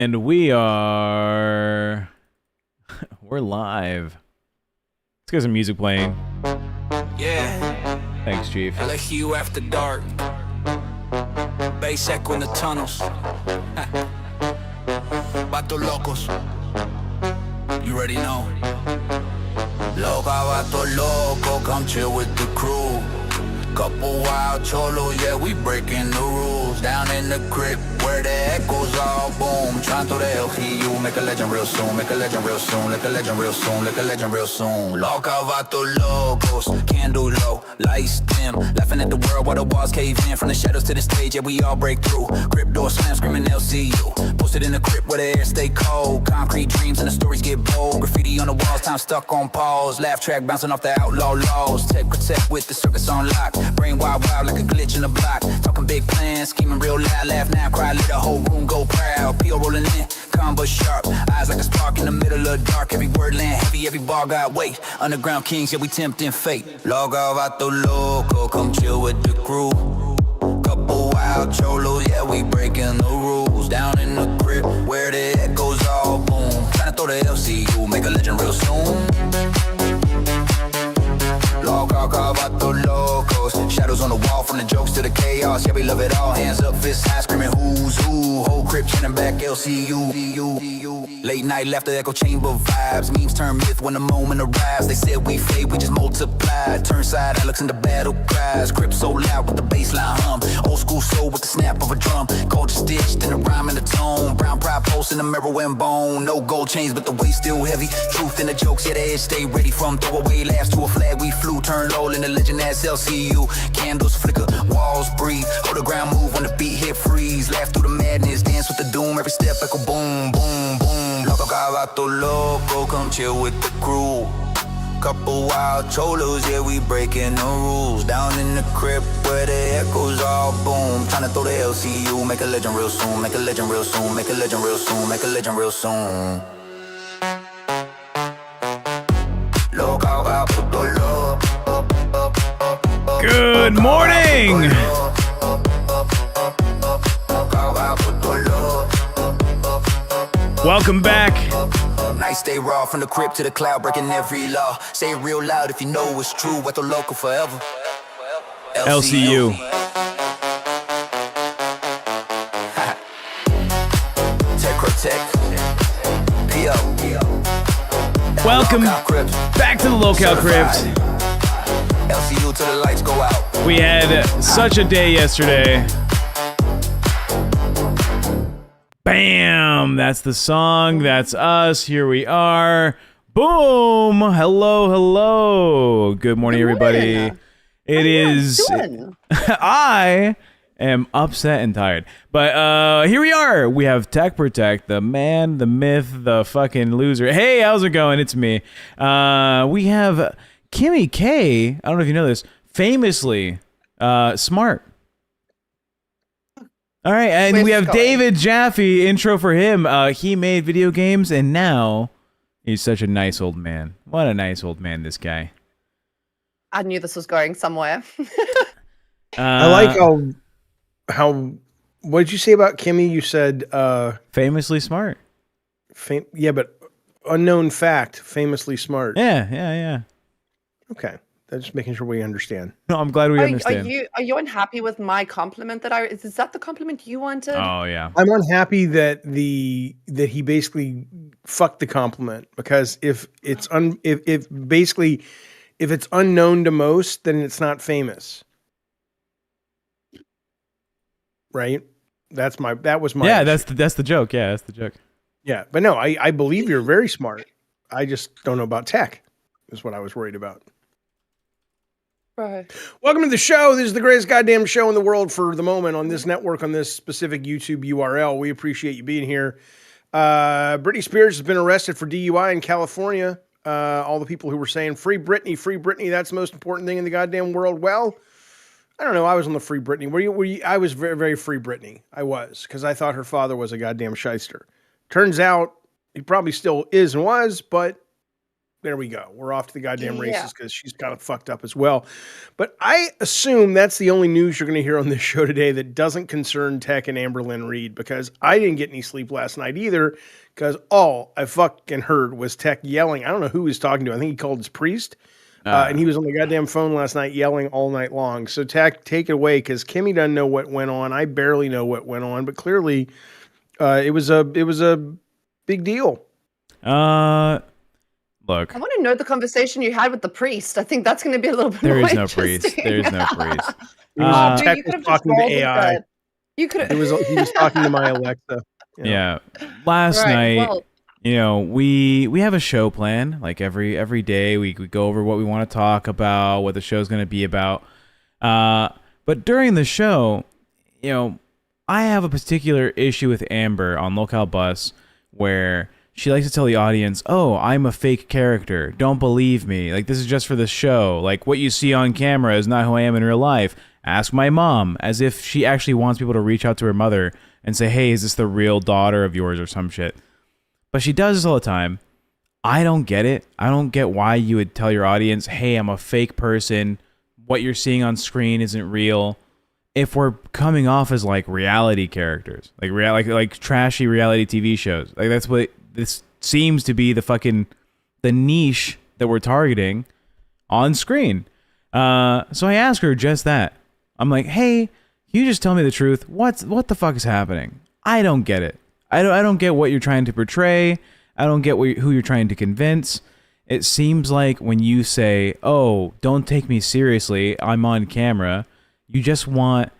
And we are... We're live. Let's get some music playing. Yeah. Thanks, Chief. LSU after dark. Bass echo in the tunnels. Vatos locos. You already know. Loca, vatos loco, come chill with the crew. Couple wild cholos, yeah, we breaking the rules. Down in the crib where the echoes all boom. Trying through the LCU, make a legend real soon. Make a legend real soon, make a legend real soon, make a legend real soon. Loca, vatos locos, candle low, lights dim. Laughing at the world while the walls cave in. From the shadows to the stage, yeah, we all break through. Grip door slam, screaming LCU. Posted in the crib where the air stay cold. Concrete dreams and the stories get bold. Graffiti on the walls, time stuck on pause. Laugh track bouncing off the outlaw laws. TechProtect with the circus on lock. Brain wild, wild like a glitch in the block. Talking big plans, scheming real loud. Laugh now, cry, let the whole room go proud. P.O. rolling in, combo sharp. Eyes like a spark in the middle of dark. Every word land heavy, every bar got weight. Underground kings, yeah, we tempting fate. Loca, vato loco, come chill with the crew. Couple wild cholos, yeah, we breaking the rules. Down in the crib where the echoes all boom. Tryna throw the LCU, make a legend real soon. Loca, vato locos. Shadows on the wall from the jokes to the chaos. Yeah, we love it all. Hands up, fists high, screaming who's who. Whole crib chanting back LCU. Late night laughter, echo chamber vibes. Memes turn myth when the moment arrives. They said we fade, we just multiplied. Turn side, Alex into battle cries. Crib so loud with the bassline hum. Old school soul with the snap of a drum. Culture stitched in the rhyme and the tone. Brown pride pulse in the mirror and bone. No gold chains, but the weight still heavy. Truth in the jokes, yeah, the edge stay ready. From throwaway laughs to a flag we flew. Turn low in the legend that's LCU. Candles flicker, walls breathe. Hold the ground move when the beat hit freeze. Laugh through the madness, dance with the doom. Every step echo boom, boom, boom. Loco, vato loco, come chill with the crew. Couple wild cholos, yeah, we breaking the rules. Down in the crib where the echoes all boom. Tryna throw the LCU, make a legend real soon. Make a legend real soon, make a legend real soon, make a legend real soon. Good morning! Welcome back. Nice stay raw from the crib to the cloud, breaking every law. Say it real loud if you know it's true. What the local forever. LCU. TechProtect. P.O. Welcome back to the LolCow Crypt. LCU till the lights go out. We had such a day yesterday. Bam! That's the song. That's us. Here we are. Boom! Hello, hello. Good morning, everybody. It is. I am upset and tired, but here we are. We have TechProtect, the man, the myth, the fucking loser. Hey, how's it going? It's me. We have Kimmy K. I don't know if you know this. Famously smart. All right, and we have David Jaffy, intro for him. He made video games, and now he's such a nice old man. What a nice old man, this guy. I knew this was going somewhere. I like how what did you say about Kimmy? You said famously smart. Yeah, but unknown fact, famously smart. Yeah. Okay. Just making sure we understand. No, I'm glad we understand. Are you unhappy with my compliment that is that the compliment you wanted? Oh yeah. I'm unhappy that he basically fucked the compliment, because if it's if it's unknown to most, then it's not famous. Right? That was my Yeah, issue. that's the joke. Yeah, that's the joke. Yeah, but no, I believe you're very smart. I just don't know about tech. Is what I was worried about. Right. Welcome to the show. This is the greatest goddamn show in the world for the moment on this network, on this specific YouTube URL. We appreciate you being here. Britney Spears has been arrested for DUI in California. All the people who were saying free Britney, that's the most important thing in the goddamn world. Well, I don't know. I was on the free Britney. Were you? I was very, very free Britney. I was, because I thought her father was a goddamn shyster. Turns out he probably still is and was, but there we go. We're off to the goddamn races because she's kind of fucked up as well. But I assume that's the only news you're going to hear on this show today that doesn't concern Tech and Amberlynn Reed, because I didn't get any sleep last night either, because all I fucking heard was Tech yelling. I don't know who he was talking to. I think he called his priest. And he was on the goddamn phone last night yelling all night long. So Tech, take it away, because Kimmy doesn't know what went on. I barely know what went on, but clearly it was a big deal. Look, I want to know the conversation you had with the priest. I think that's going to be a little bit there more is no interesting. priest. There is no priest. Tech you could was have just talking to rolled with AI. that. You could have. He was talking to my Alexa. Yeah. Last night, you know, we have a show plan. Like every day, we go over what we want to talk about, what the show's going to be about. But during the show, you know, I have a particular issue with Amber on LolCow Bus, where she likes to tell the audience, "Oh, I'm a fake character. Don't believe me. Like, this is just for the show. Like, what you see on camera is not who I am in real life. Ask my mom," as if she actually wants people to reach out to her mother and say, "Hey, is this the real daughter of yours," or some shit. But she does this all the time. I don't get it. I don't get why you would tell your audience, "Hey, I'm a fake person. What you're seeing on screen isn't real," if we're coming off as like reality characters, like trashy reality TV shows. Like, that's what this seems to be, the niche that we're targeting on screen. So I asked her just that. I'm like, "Hey, can you just tell me the truth? What the fuck is happening? I don't get it. I don't get what you're trying to portray. I don't get who you're trying to convince. It seems like when you say, 'Oh, don't take me seriously, I'm on camera,' you just want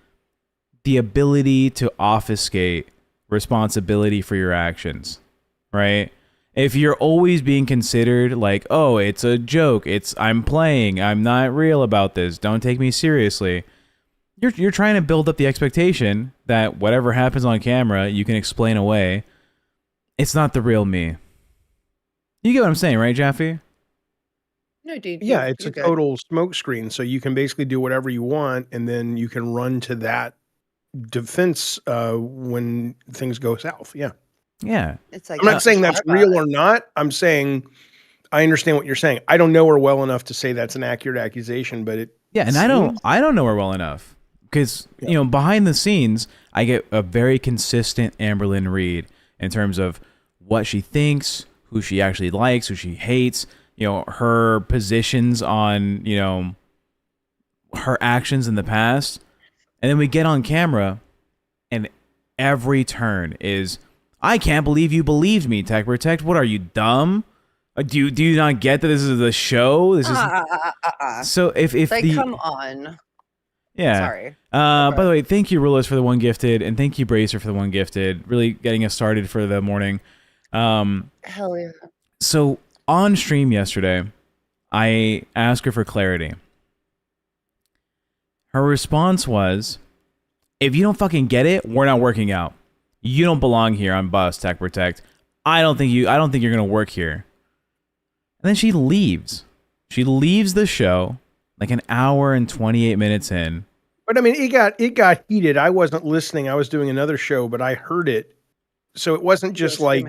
the ability to obfuscate responsibility for your actions, right? If you're always being considered like, 'Oh, it's a joke. I'm playing. I'm not real about this. Don't take me seriously.' You're trying to build up the expectation that whatever happens on camera, you can explain away. It's not the real me." You get what I'm saying, right, Jaffy? No, dude. Yeah, it's a total smoke screen. So you can basically do whatever you want, and then you can run to that defense when things go south. Yeah. Yeah. It's like, I'm not saying that's real or not. I'm saying I understand what you're saying. I don't know her well enough to say that's an accurate accusation, but and I don't know her well enough, because you know, behind the scenes, I get a very consistent Amberlynn Reed in terms of what she thinks, who she actually likes, who she hates, you know, her positions on, you know, her actions in the past. And then we get on camera, and every turn is, "I can't believe you believed me, TechProtect. What are you, dumb? Do you not get that this is the show? This is So if come on." Yeah. Sorry. By the way, thank you, Rulas, for the one gifted, and thank you, Bracer, for the one gifted. Really getting us started for the morning. Hell yeah. So on stream yesterday, I asked her for clarity. Her response was, "If you don't fucking get it, we're not working out. You don't belong here on Bus, TechProtect. I don't think you're gonna work here." And then she leaves. She leaves the show like an hour and 28 minutes in. But I mean, it got heated. I wasn't listening. I was doing another show, but I heard it. So it wasn't just like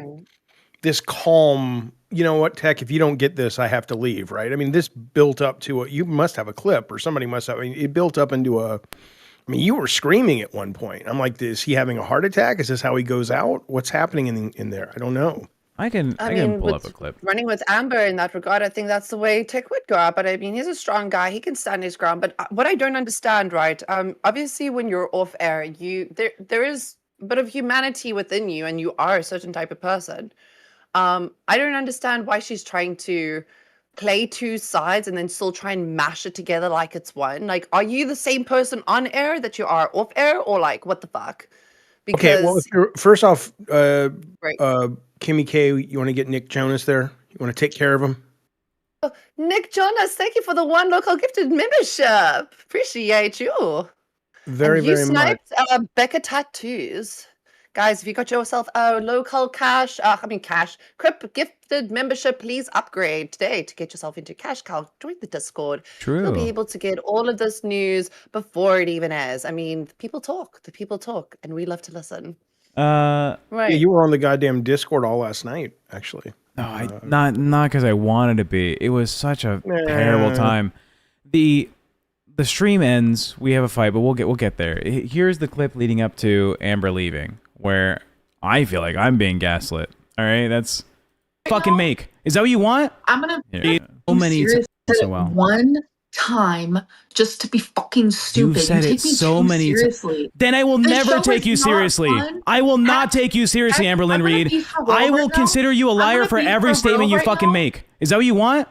this calm, "You know what, Tech, if you don't get this, I have to leave," right? I mean, this built up to you must have a clip, or somebody must have. I mean, it built up into you were screaming at one point. I'm like, is he having a heart attack? Is this how he goes out? What's happening in there? I don't know. I can pull up a clip. Running with Amber in that regard, I think that's the way Tech would go out. But I mean, he's a strong guy. He can stand his ground. But what I don't understand, right? Obviously, when you're off air, there is a bit of humanity within you, and you are a certain type of person. I don't understand why she's trying to play two sides and then still try and mash it together like it's one. Like, are you the same person on air that you are off air, or like, what the fuck? Because, okay, well, first off, Kimmy K, you want to get Nick Jonas there? You want to take care of him? Oh, Nick Jonas, thank you for the one local gifted membership. Appreciate you. Very much. You sniped Becca tattoos. Guys, if you got yourself a local Crip gifted membership, please upgrade today to get yourself into Cash Cow. Join the Discord. True. You'll be able to get all of this news before it even airs. I mean, the people talk, and we love to listen. Right. Yeah, you were on the goddamn Discord all last night, actually. not because I wanted to be. It was such a terrible time. The stream ends. We have a fight, but we'll get there. Here's the clip leading up to Amber leaving, where I feel like I'm being gaslit. All right, that's fucking make. Is that what you want? I'm gonna so many so well. One time just to be fucking stupid. You've said you it take me so too many seriously. Then I will This never show take is you not seriously. fun. I will not take you seriously, Amberlynn Reed. I will consider you a liar for every statement you fucking make. Is that what you want?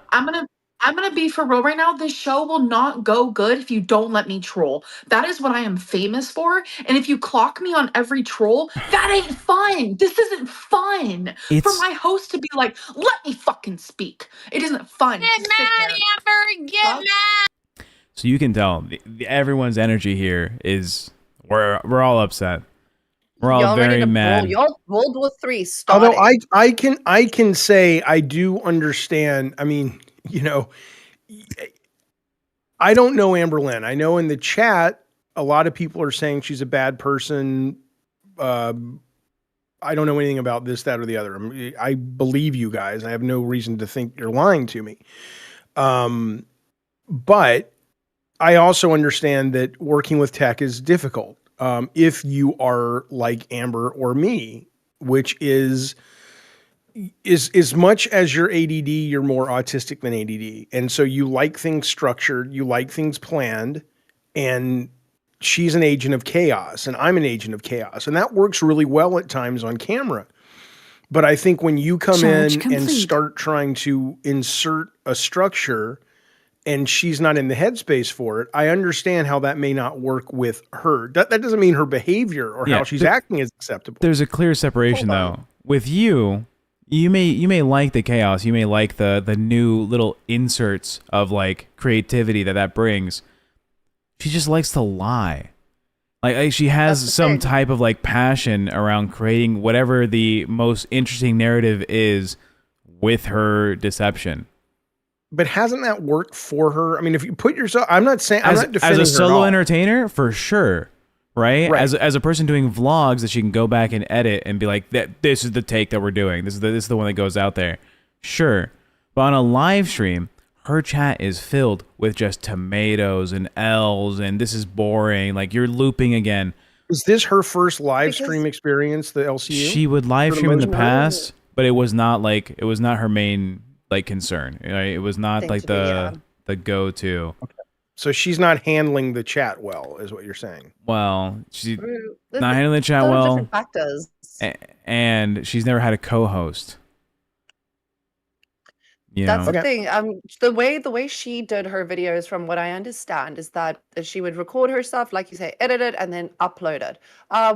I'm gonna be for real right now. This show will not go good if you don't let me troll. That is what I am famous for. And if you clock me on every troll, that ain't fun. This isn't fun. For my host to be like, let me fucking speak. It isn't fun. Get mad, Amber. Get mad. So you can tell everyone's energy here is we're all upset. We're all very mad. Y'all World War III started. Although I can say I do understand. I mean, you know, I don't know Amberlynn. I know in the chat a lot of people are saying she's a bad person. I don't know anything about this, that, or the other. I believe you guys. I have no reason to think you're lying to me. But I also understand that working with tech is difficult. If you are like Amber or me, which is as much as you're ADD, you're more autistic than ADD. And so you like things structured, you like things planned, and she's an agent of chaos and I'm an agent of chaos. And that works really well at times on camera. But I think when you come in and start trying to insert a structure and she's not in the headspace for it, I understand how that may not work with her. That doesn't mean her behavior or how she's acting is acceptable. There's a clear separation though. With you may like the chaos, you may like the new little inserts of like creativity that brings. She just likes to lie. Like she has some type of like passion around creating whatever the most interesting narrative is with her deception. But hasn't that worked for her? I mean, if you put yourself, I'm not saying I'm not defending her as a solo entertainer, for sure. Right? As a person doing vlogs that she can go back and edit and be like, this is the take that we're doing. This is the one that goes out there. Sure. But on a live stream, her chat is filled with just tomatoes and L's and this is boring. Like you're looping again. Is this her first live stream experience, the LCU? She would live stream in the past, but it was not her main like concern. Right? It was not like the go-to. Okay. So she's not handling the chat well, is what you're saying. Well, she's not handling the chat well. Different factors. And she's never had a co-host. That's the thing. The way she did her videos, from what I understand, is that she would record herself, like you say, edit it, and then upload it.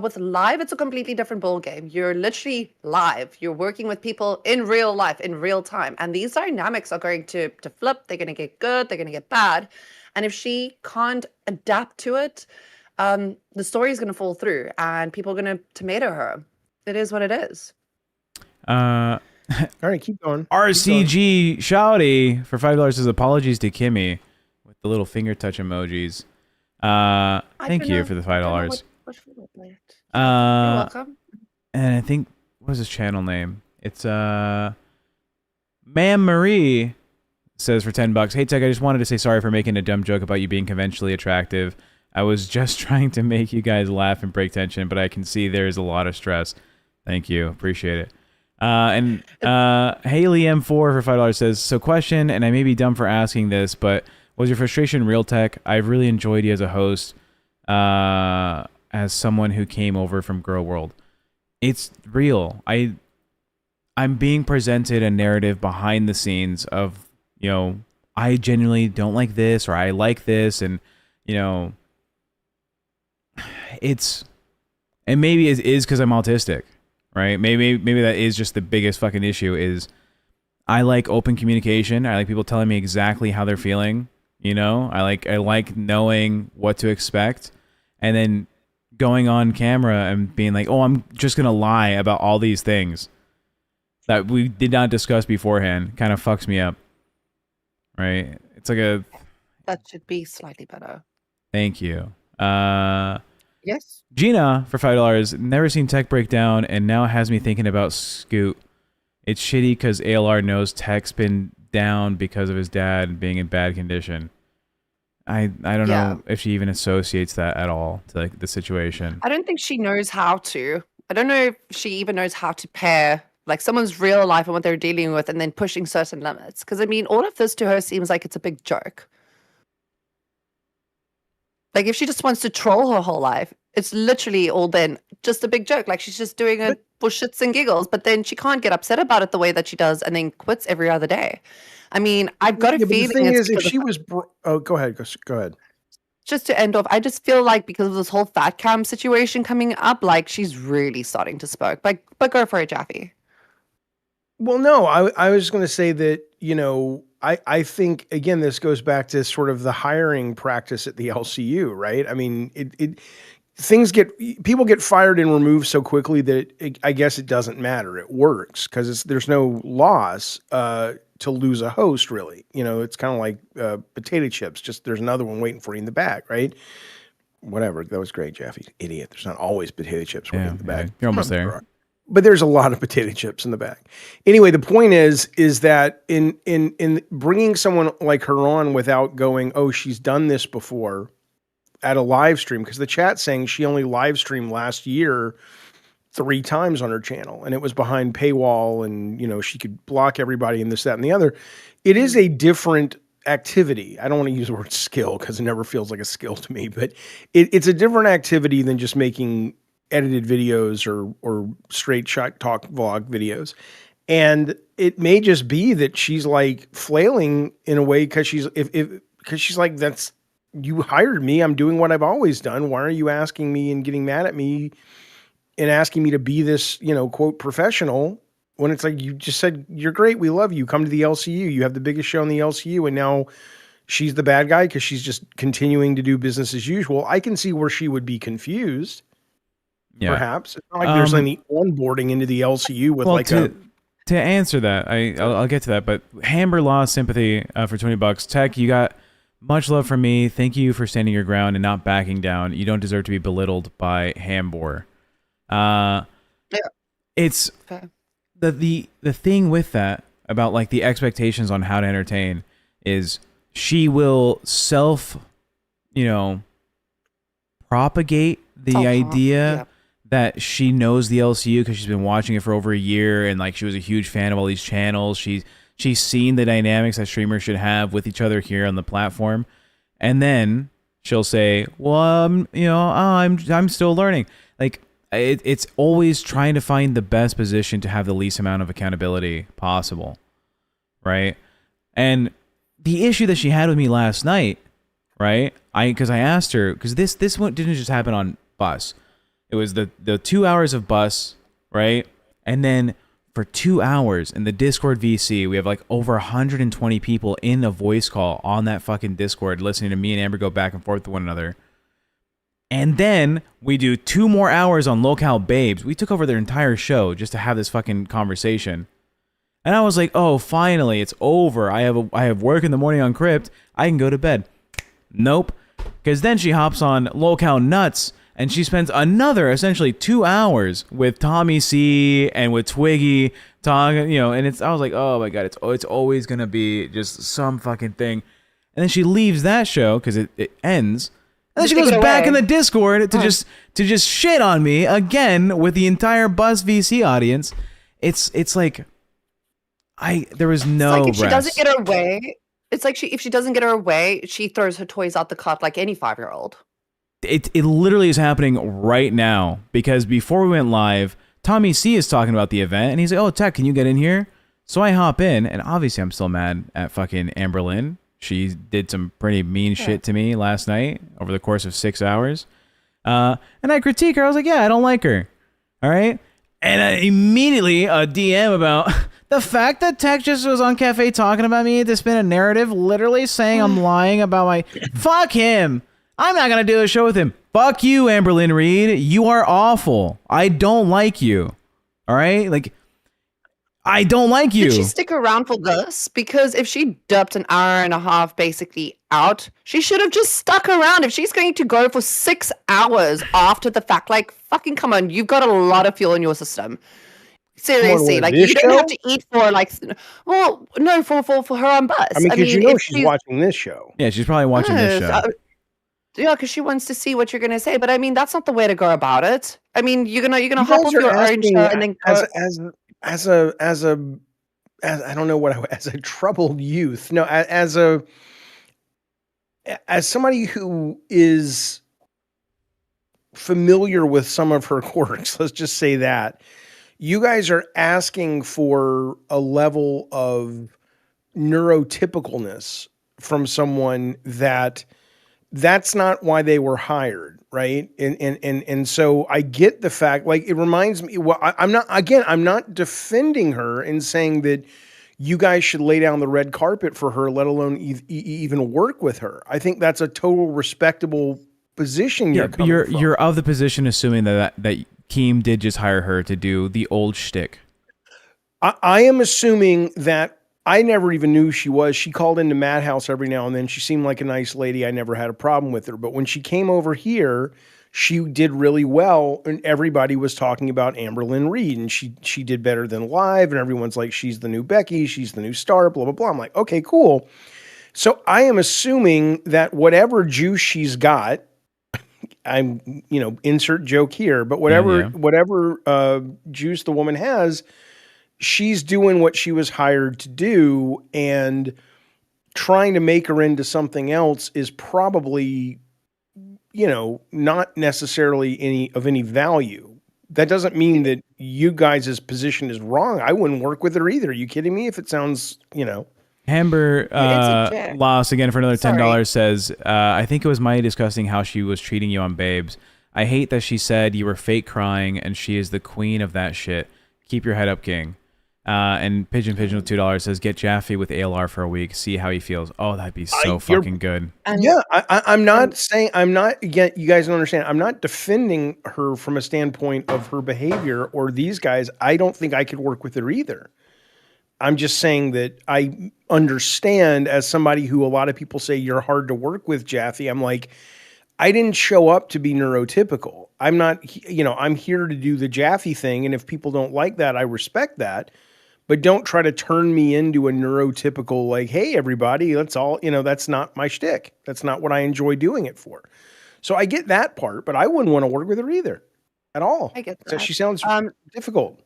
With live, it's a completely different ball game. You're literally live. You're working with people in real life, in real time, and these dynamics are going to flip. They're going to get good. They're going to get bad. And if she can't adapt to it, the story is going to fall through, and people are going to tomato her. It is what it is. All right, keep going. RCG Shouty for $5 says apologies to Kimmy with the little finger touch emojis. Thank you for the $5. You're welcome. And I think, what was his channel name? It's Ma'am Marie says for $10. Hey Tech, I just wanted to say sorry for making a dumb joke about you being conventionally attractive. I was just trying to make you guys laugh and break tension, but I can see there is a lot of stress. Thank you, appreciate it. And Haley M4 for $5 says, so question, and I may be dumb for asking this, but was your frustration real, Tech? I've really enjoyed you as a host, as someone who came over from Girl World. It's real. I'm being presented a narrative behind the scenes of, you know, I genuinely don't like this, or I like this, and, you know, and maybe it is because I'm autistic. Right? Maybe that is just the biggest fucking issue is I like open communication. I like people telling me exactly how they're feeling. You know, I like knowing what to expect, and then going on camera and being like, oh, I'm just going to lie about all these things that we did not discuss beforehand kind of fucks me up. Right? It's like that should be slightly better. Thank you. Yes. Gina for $5. Never seen Tech Breakdown, and now has me thinking about Scoot. It's shitty because ALR knows Tech's been down because of his dad being in bad condition. I don't know if she even associates that at all to like the situation. I don't think she knows how to. I don't know if she even knows how to pair like someone's real life and what they're dealing with and then pushing certain limits. Because I mean, all of this to her seems like it's a big joke. Like if she just wants to troll her whole life, it's literally all been just a big joke. Like she's just doing it for shits and giggles, but then she can't get upset about it the way that she does and then quits every other day. I mean, I've got a feeling. The thing is, if she was, go ahead. Just to end off, I just feel like because of this whole fat cam situation coming up, like she's really starting to spoke. But go for it, Jaffy. Well, no, I was going to say that, you know, I think, again, this goes back to sort of the hiring practice at the LCU, right? I mean, people get fired and removed so quickly that I guess it doesn't matter. It works because there's no loss to lose a host, really. You know, it's kind of like potato chips. Just there's another one waiting for you in the bag, right? Whatever. That was great, Jaffy. Idiot. There's not always potato chips waiting in the bag. You're almost there. But there's a lot of potato chips in the bag. Anyway, the point is that in bringing someone like her on without going, oh, she's done this before at a live stream, because the chat's saying she only live streamed last year 3 times on her channel, and it was behind paywall, and you know she could block everybody and this, that, and the other. It is a different activity. I don't want to use the word skill because it never feels like a skill to me, but it's a different activity than just making edited videos or straight shot talk vlog videos. And it may just be that she's like flailing in a way because she's like, that's, you hired me, I'm doing what I've always done. Why are you asking me and getting mad at me and asking me to be this, you know, quote, professional, when it's like, you just said, you're great, we love you, come to the LCU, you have the biggest show in the LCU, and now she's the bad guy because she's just continuing to do business as usual. I can see where she would be confused. Yeah. Perhaps it's not like there's any onboarding into the LCU with to answer that. I'll get to that, but Hamber lost sympathy for $20. Tech, you got much love from me. Thank you for standing your ground and not backing down. You don't deserve to be belittled by Hambor. It's the thing with that about like the expectations on how to entertain is she will propagate the idea that she knows the LCU because she's been watching it for over a year and like she was a huge fan of all these channels. She's seen the dynamics that streamers should have with each other here on the platform, and then she'll say, "Well, I'm still learning." Like it's always trying to find the best position to have the least amount of accountability possible, right? And the issue that she had with me last night, right? Because I asked her, because this one didn't just happen on Bus. It was the 2 hours of Bus, right? And then for 2 hours in the Discord VC, we have like over 120 people in a voice call on that fucking Discord listening to me and Amber go back and forth with one another. And then we do 2 more hours on LolCow Babes. We took over their entire show just to have this fucking conversation. And I was like, oh, finally, it's over. I have work in the morning on Crypt. I can go to bed. Nope. Because then she hops on LolCow Nuts, and she spends another essentially 2 hours with Tommy C and with Twiggy talking, and I was like, oh my God, it's always going to be just some fucking thing. And then she leaves that show because it ends. And then she goes back in the Discord to just shit on me again with the entire Buzz VC audience. It's like there was no it's like if rest. she doesn't get her way, it's like if she doesn't get her way, she throws her toys out the cot like any 5-year-old. It literally is happening right now, because before we went live, Tommy C is talking about the event, and he's like, oh, Tech, can you get in here? So I hop in, and obviously I'm still mad at fucking Amberlynn. She did some pretty mean shit to me last night over the course of 6 hours. And I critique her. I was like, yeah, I don't like her. All right? And immediately a DM about the fact that Tech just was on Cafe talking about me to spin a narrative, literally saying I'm lying about my... Fuck him. I'm not going to do a show with him. Fuck you, Amberlynn Reed. You are awful. I don't like you. All right? Like, I don't like you. Did she stick around for this? Because if she dumped an hour and a half basically out, she should have just stuck around. If she's going to go for 6 hours after the fact, like, fucking come on. You've got a lot of fuel in your system. Seriously, like this you don't show? have to eat for like, well, no, for her on bus. I mean, because if she's watching this show. Yeah, she's probably watching this show. Yeah, because she wants to see what you're gonna say. But I mean, that's not the way to go about it. I mean, you're gonna You hop guys off are your own asking show and then go. as I don't know what as a troubled youth. No, as somebody who is familiar with some of her quirks, let's just say that you guys are asking for a level of neurotypicalness from someone that's not why they were hired, right? And so I get the fact, like, it reminds me, well, I'm not defending her and saying that you guys should lay down the red carpet for her, let alone even work with her. I think that's a total respectable position you're coming from. You're of the position assuming that Keem did just hire her to do the old shtick. I am assuming that I never even knew she was. She called into Madhouse every now and then. She seemed like a nice lady. I never had a problem with her. But when she came over here, she did really well, and everybody was talking about Amberlynn Reed, and she did better than live, and everyone's like, she's the new Becky, she's the new star, blah, blah, blah. I'm like, okay, cool. So I am assuming that whatever juice she's got, I'm, insert joke here, but whatever juice the woman has, she's doing what she was hired to do, and trying to make her into something else is probably, not necessarily any value. That doesn't mean that you guys' position is wrong. I wouldn't work with her either. Are you kidding me? If it sounds, Amber Loss again for another $10 says, I think it was mighty disgusting how she was treating you on Babes. I hate that she said you were fake crying and she is the queen of that shit. Keep your head up, king. And Pigeon with $2 says, get Jaffy with ALR for a week. See how he feels. Oh, that'd be so fucking good. Yeah, I'm not saying, again, you guys don't understand. I'm not defending her from a standpoint of her behavior or these guys. I don't think I could work with her either. I'm just saying that I understand, as somebody who a lot of people say you're hard to work with, Jaffy. I'm like, I didn't show up to be neurotypical. I'm not, I'm here to do the Jaffy thing. And if people don't like that, I respect that. But don't try to turn me into a neurotypical, like, hey, everybody, that's all, that's not my shtick. That's not what I enjoy doing it for. So I get that part, but I wouldn't want to work with her either at all. I get that. So she sounds difficult.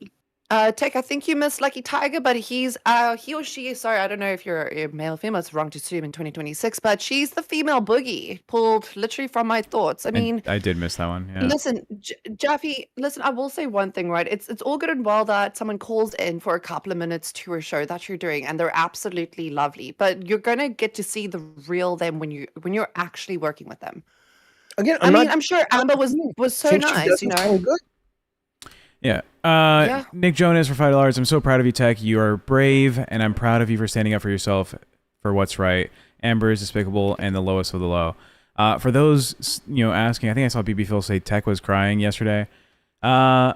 Tech, I think you missed Lucky Tiger, but he or she, sorry, I don't know if you're male or female, it's wrong to assume in 2026, but she's the female boogie, pulled literally from my thoughts. I mean, I did miss that one. Yeah. Listen, Jaffy, I will say one thing, right? It's all good and well that someone calls in for a couple of minutes to a show that you're doing, and they're absolutely lovely, but you're gonna get to see the real them when you're actually working with them. Again, I'm sure Amber was so nice, Good. Yeah. Nick Jonas for $5. I'm so proud of you, Tech. You are brave, and I'm proud of you for standing up for yourself for what's right. Amber is despicable and the lowest of the low. For those asking, I think I saw BB Phil say Tech was crying yesterday. I've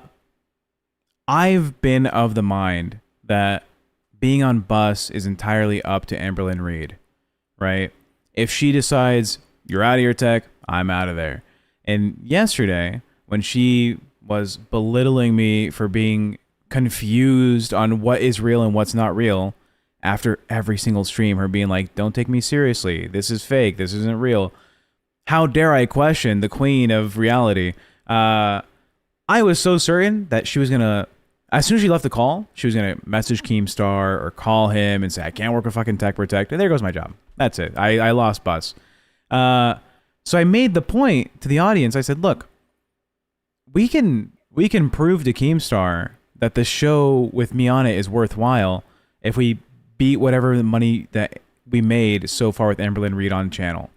been of the mind that being on bus is entirely up to Amberlynn Reed, right? If she decides you're out of here, Tech, I'm out of there. And yesterday, when she was belittling me for being confused on what is real and what's not real, after every single stream, her being like, don't take me seriously, this is fake, this isn't real. How dare I question the queen of reality? I was so certain that she was gonna, as soon as she left the call, she was gonna message Keemstar or call him and say, I can't work with fucking TechProtect, and there goes my job. That's it. I lost bus. So I made the point to the audience. I said, look, we can prove to Keemstar that the show with me on it is worthwhile if we beat whatever the money that we made so far with Amberlynn Reed on channel.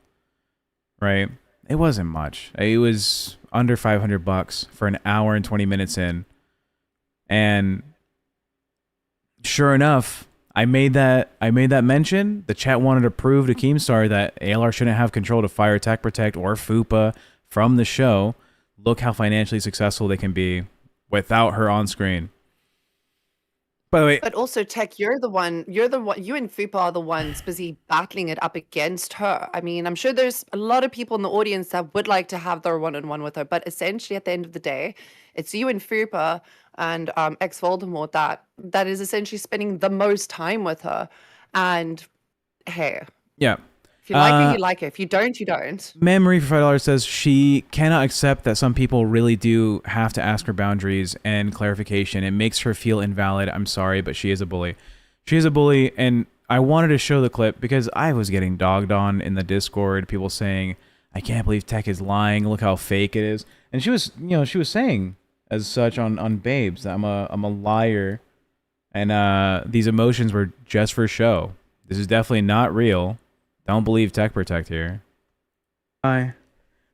Right? It wasn't much. It was under $500 for an hour and 20 minutes in. And sure enough, I made that mention. The chat wanted to prove to Keemstar that ALR shouldn't have control to fire TechProtect or FUPA from the show. Look how financially successful they can be without her on screen. By the way, but also Tech, you and FUPA are the ones busy battling it up against her. I mean, I'm sure there's a lot of people in the audience that would like to have their one-on-one with her, but essentially at the end of the day, it's you and FUPA and ex-Voldemort that is essentially spending the most time with her. And hey, Yeah. if you like her, you like her. If you don't, you don't. Memory for $5 says she cannot accept that some people really do have to ask her boundaries and clarification. It makes her feel invalid. I'm sorry, but she is a bully. She is a bully, and I wanted to show the clip because I was getting dogged on in the Discord. People saying, "I can't believe Tech is lying. Look how fake it is." And she was, she was saying as such on Babes that I'm a liar, and these emotions were just for show. This is definitely not real. Don't believe TechProtect here. Bye.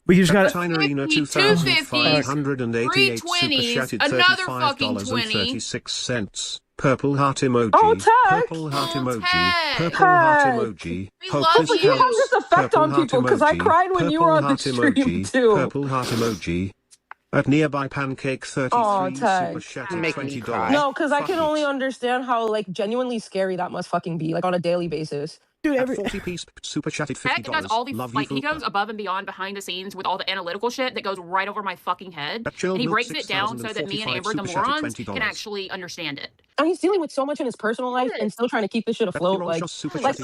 But you just got Tinerina 2,588 super chatted $35.36. Purple heart emoji. Oh, Tech! Purple heart emoji. Tech! Purple heart emoji. Hope love this you. You have helps. this effect on Purple people, 'cause I heart cried when you were on the heart stream, emoji. too. Purple heart emoji. At nearby pancake 33 Tech. super chatted Making me $20. cry. No, because I Fuck can it. only understand how, like, genuinely scary that must fucking be, like, on a daily basis. dude, At 40 piece super chatted $50. Tech does all the Love like you, he goes Fupa. above and beyond behind the scenes with all the analytical shit that goes right over my fucking head, At Chilled and he Milk breaks it down so that me and 6045 Amber, the super chatted morons, $20. can actually understand it. And he's dealing with so much in his personal life and still trying to keep this shit afloat. Like,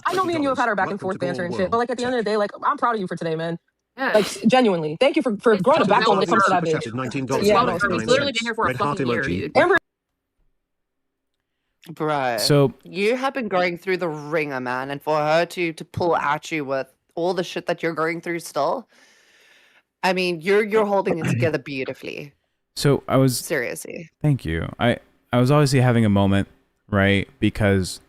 I know me and you have had our back and forth banter and shit, but, like, at the end of the day, like, I'm proud of you for today, man. Yeah. Like, genuinely. Thank you for growing a so backbone when it comes to that Super bitch. chatted $19. Yeah, Well, no, he's literally been here for a fucking year, dude. Amber, Bruh. So you have been going through the ringer, man, and for her to pull at you with all the shit that you're going through still, I mean, you're holding it together beautifully. So I was Seriously. Thank you. I was obviously having a moment, right? Because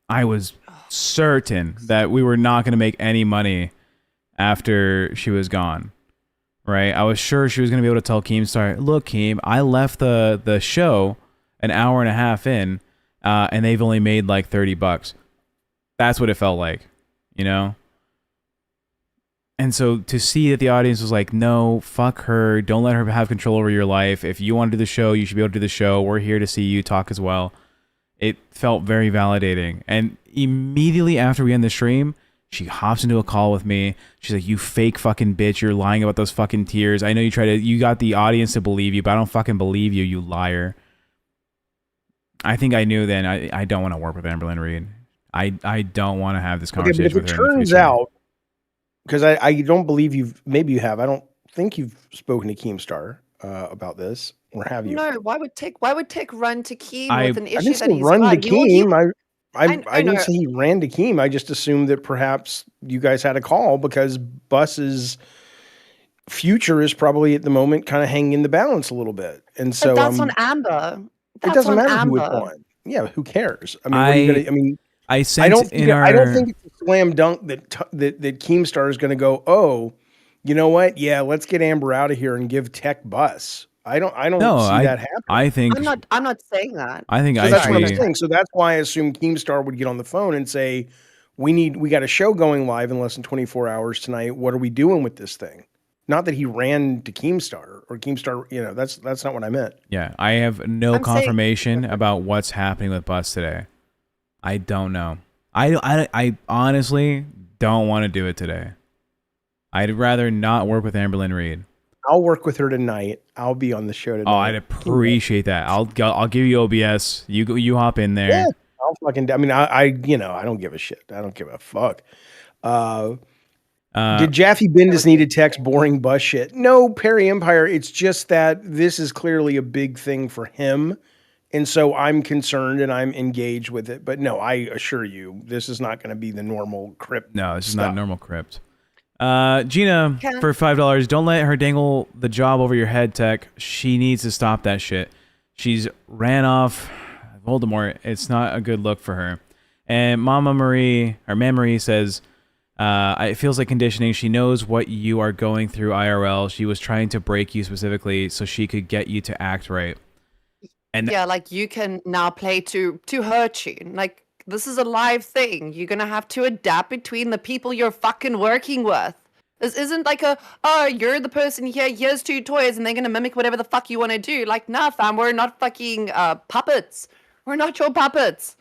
I was certain that we were not going to make any money after she was gone, right? I was sure she was going to be able to tell Keemstar, "Look, Keem, I left the show an hour and a half in, and they've only made like $30." That's what it felt like, you know? And so to see that the audience was like, "No, fuck her. Don't let her have control over your life. If you want to do the show, you should be able to do the show. We're here to see you talk as well." It felt very validating. And immediately after we end the stream, she hops into a call with me. She's like, "You fake fucking bitch. You're lying about those fucking tears. I know you got the audience to believe you, but I don't fucking believe you, you liar." I think I knew then I don't want to work with Amberlynn Reed. I don't want to have this conversation Okay, but with if her. it turns out, because I don't believe maybe you have. I don't think you've spoken to Keemstar about this, or have you? No, why would Tech run to Keem with an I issue didn't that say he's run got? to Keem. I I didn't know. say he ran to Keem. I just assumed that perhaps you guys had a call because Bus's future is probably at the moment kind of hanging in the balance a little bit, and so But that's on Amber. it That's doesn't on matter who it's Amber. on. Yeah, who cares? I mean, what are you gonna? I mean, I sent I don't in think it's a slam dunk that Keemstar is going to go, "Oh, you know what? Yeah, let's get Amber out of here and give Tech Bus." I don't see that happen. I think I'm not saying that. I think So that's what I'm actually saying. So that's why I assume Keemstar would get on the phone and say, we got a show going live in less than 24 hours tonight. What are we doing with this thing?" Not that he ran to Keemstar or Keemstar, that's not what I meant. Yeah, I have no I'm confirmation about what's happening with Bus today. I don't know. I honestly don't want to do it today. I'd rather not work with Amberlynn Reed. I'll work with her tonight. I'll be on the show tonight. Oh, I'd appreciate that. I'll give you OBS. You hop in there. Yeah, I'll fucking. I mean, I don't give a shit. I don't give a fuck. Did Jaffy Bendis need a text boring bus shit? No, Perry Empire. It's just that this is clearly a big thing for him. And so I'm concerned and I'm engaged with it. But no, I assure you, this is not going to be the normal crypt. No, this is stuff. not normal crypt. Gina, for $5, don't let her dangle the job over your head, Tech. She needs to stop that shit. She's ran off Voldemort. It's not a good look for her. And Mama Marie says, it feels like conditioning. She knows what you are going through IRL. She was trying to break you specifically so she could get you to act right. And yeah, like you can now play to her tune. Like this is a live thing. You're gonna have to adapt between the people you're fucking working with. This isn't like you're the person here, here's 2 toys, and they're gonna mimic whatever the fuck you want to do. Like, nah, fam, we're not fucking puppets. We're not your puppets.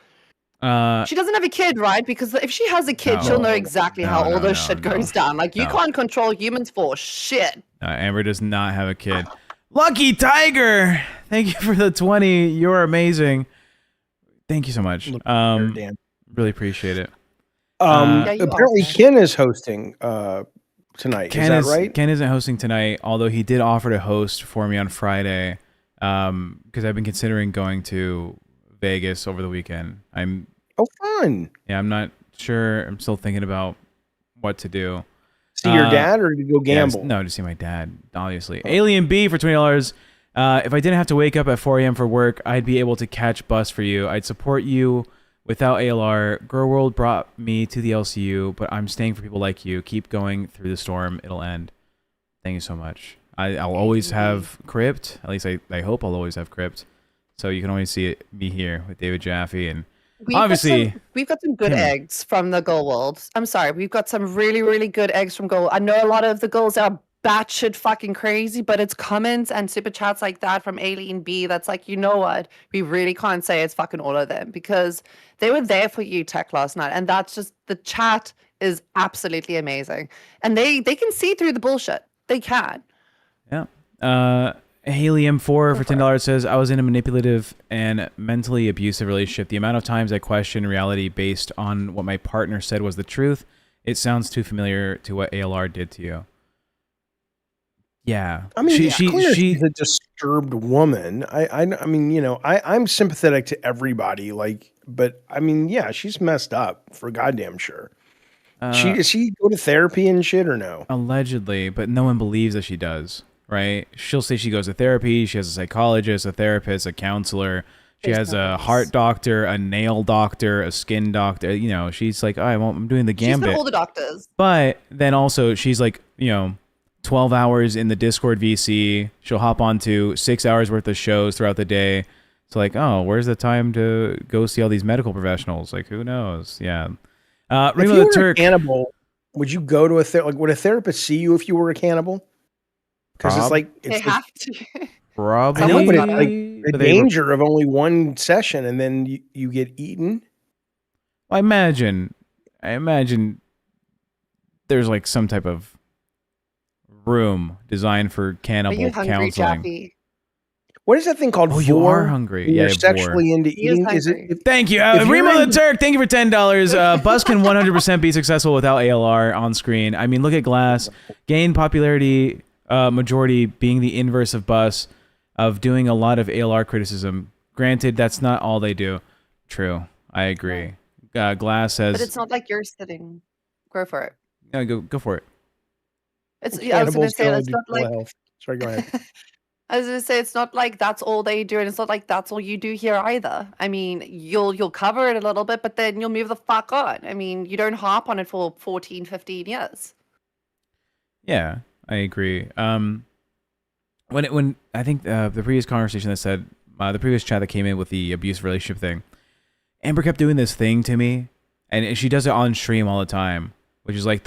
She doesn't have a kid, right? Because if she has a kid, she'll know exactly how all this shit goes down. Like, you can't control humans for shit. Amber does not have a kid. Lucky Tiger! Thank you for the 20. You're amazing. Thank you so much. Dan. Really appreciate it. Apparently Ken is hosting tonight. Is that right? Ken isn't hosting tonight, although he did offer to host for me on Friday. Because I've been considering going to Vegas over the weekend. Fun. Yeah, I'm not sure. I'm still thinking about what to do. See your dad, or to go gamble? Yeah, no, to see my dad, obviously. Alien B for $20. If I didn't have to wake up at 4 a.m. for work, I'd be able to catch bus for you. I'd support you without ALR. Girl World brought me to the LCU, but I'm staying for people like you. Keep going through the storm. It'll end. Thank you so much. I'll always have Crypt. At least I hope I'll always have Crypt. So you can always see me here with David Jaffe. And we've got some good eggs from the Girl World. I'm sorry. We've got some really, really good eggs from Girl. I know a lot of the girls are batshit fucking crazy, but it's comments and super chats like that from Alien B that's like, you know what? We really can't say it's fucking all of them, because they were there for you, Tech, last night. And that's just, the chat is absolutely amazing. And they can see through the bullshit. They can. Yeah. Haley M4 for $10 says, I was in a manipulative and mentally abusive relationship. The amount of times I question reality based on what my partner said was the truth, it sounds too familiar to what ALR did to you. Yeah. I mean, she's a disturbed woman. I mean, you know, I'm sympathetic to everybody, but I mean, yeah, she's messed up for goddamn sure. Does she go to therapy and shit, or no? Allegedly, but no one believes that she does. Right? She'll say she goes to therapy. She has a psychologist, a therapist, a counselor. She has a heart doctor, a nail doctor, a skin doctor. You know, she's like, I'm doing the gambit. She's got all the doctors. But then also she's like, 12 hours in the Discord VC. She'll hop onto 6 hours worth of shows throughout the day. It's like, where's the time to go see all these medical professionals? Like, who knows? Yeah. If you were a cannibal, would you go to would a therapist see you if you were a cannibal? Because it's like they have to. Probably. I know, but it's like the danger of only one session and then you get eaten. I imagine there's like some type of room designed for cannibal counseling. Jaffy? What is that thing called? You are hungry. You're sexually into eating. Is it? Thank you, Remo the Turk. Thank you for $10. Bus can 100% be successful without ALR on screen. I mean, look at Glass. Gain popularity. Majority being the inverse of Bus, of doing a lot of ALR criticism. Granted, that's not all they do. True, I agree. Glass says, but it's not like you're sitting. Go for it. No, go for it. I was going to say it's not like. Sorry, go ahead. I was going to say it's not like that's all they do, and it's not like that's all you do here either. I mean, you'll cover it a little bit, but then you'll move the fuck on. I mean, you don't harp on it for 14, 15 years. Yeah. I agree. When I think the previous conversation that said the previous chat that came in with the abusive relationship thing, Amber kept doing this thing to me, and she does it on stream all the time, which is like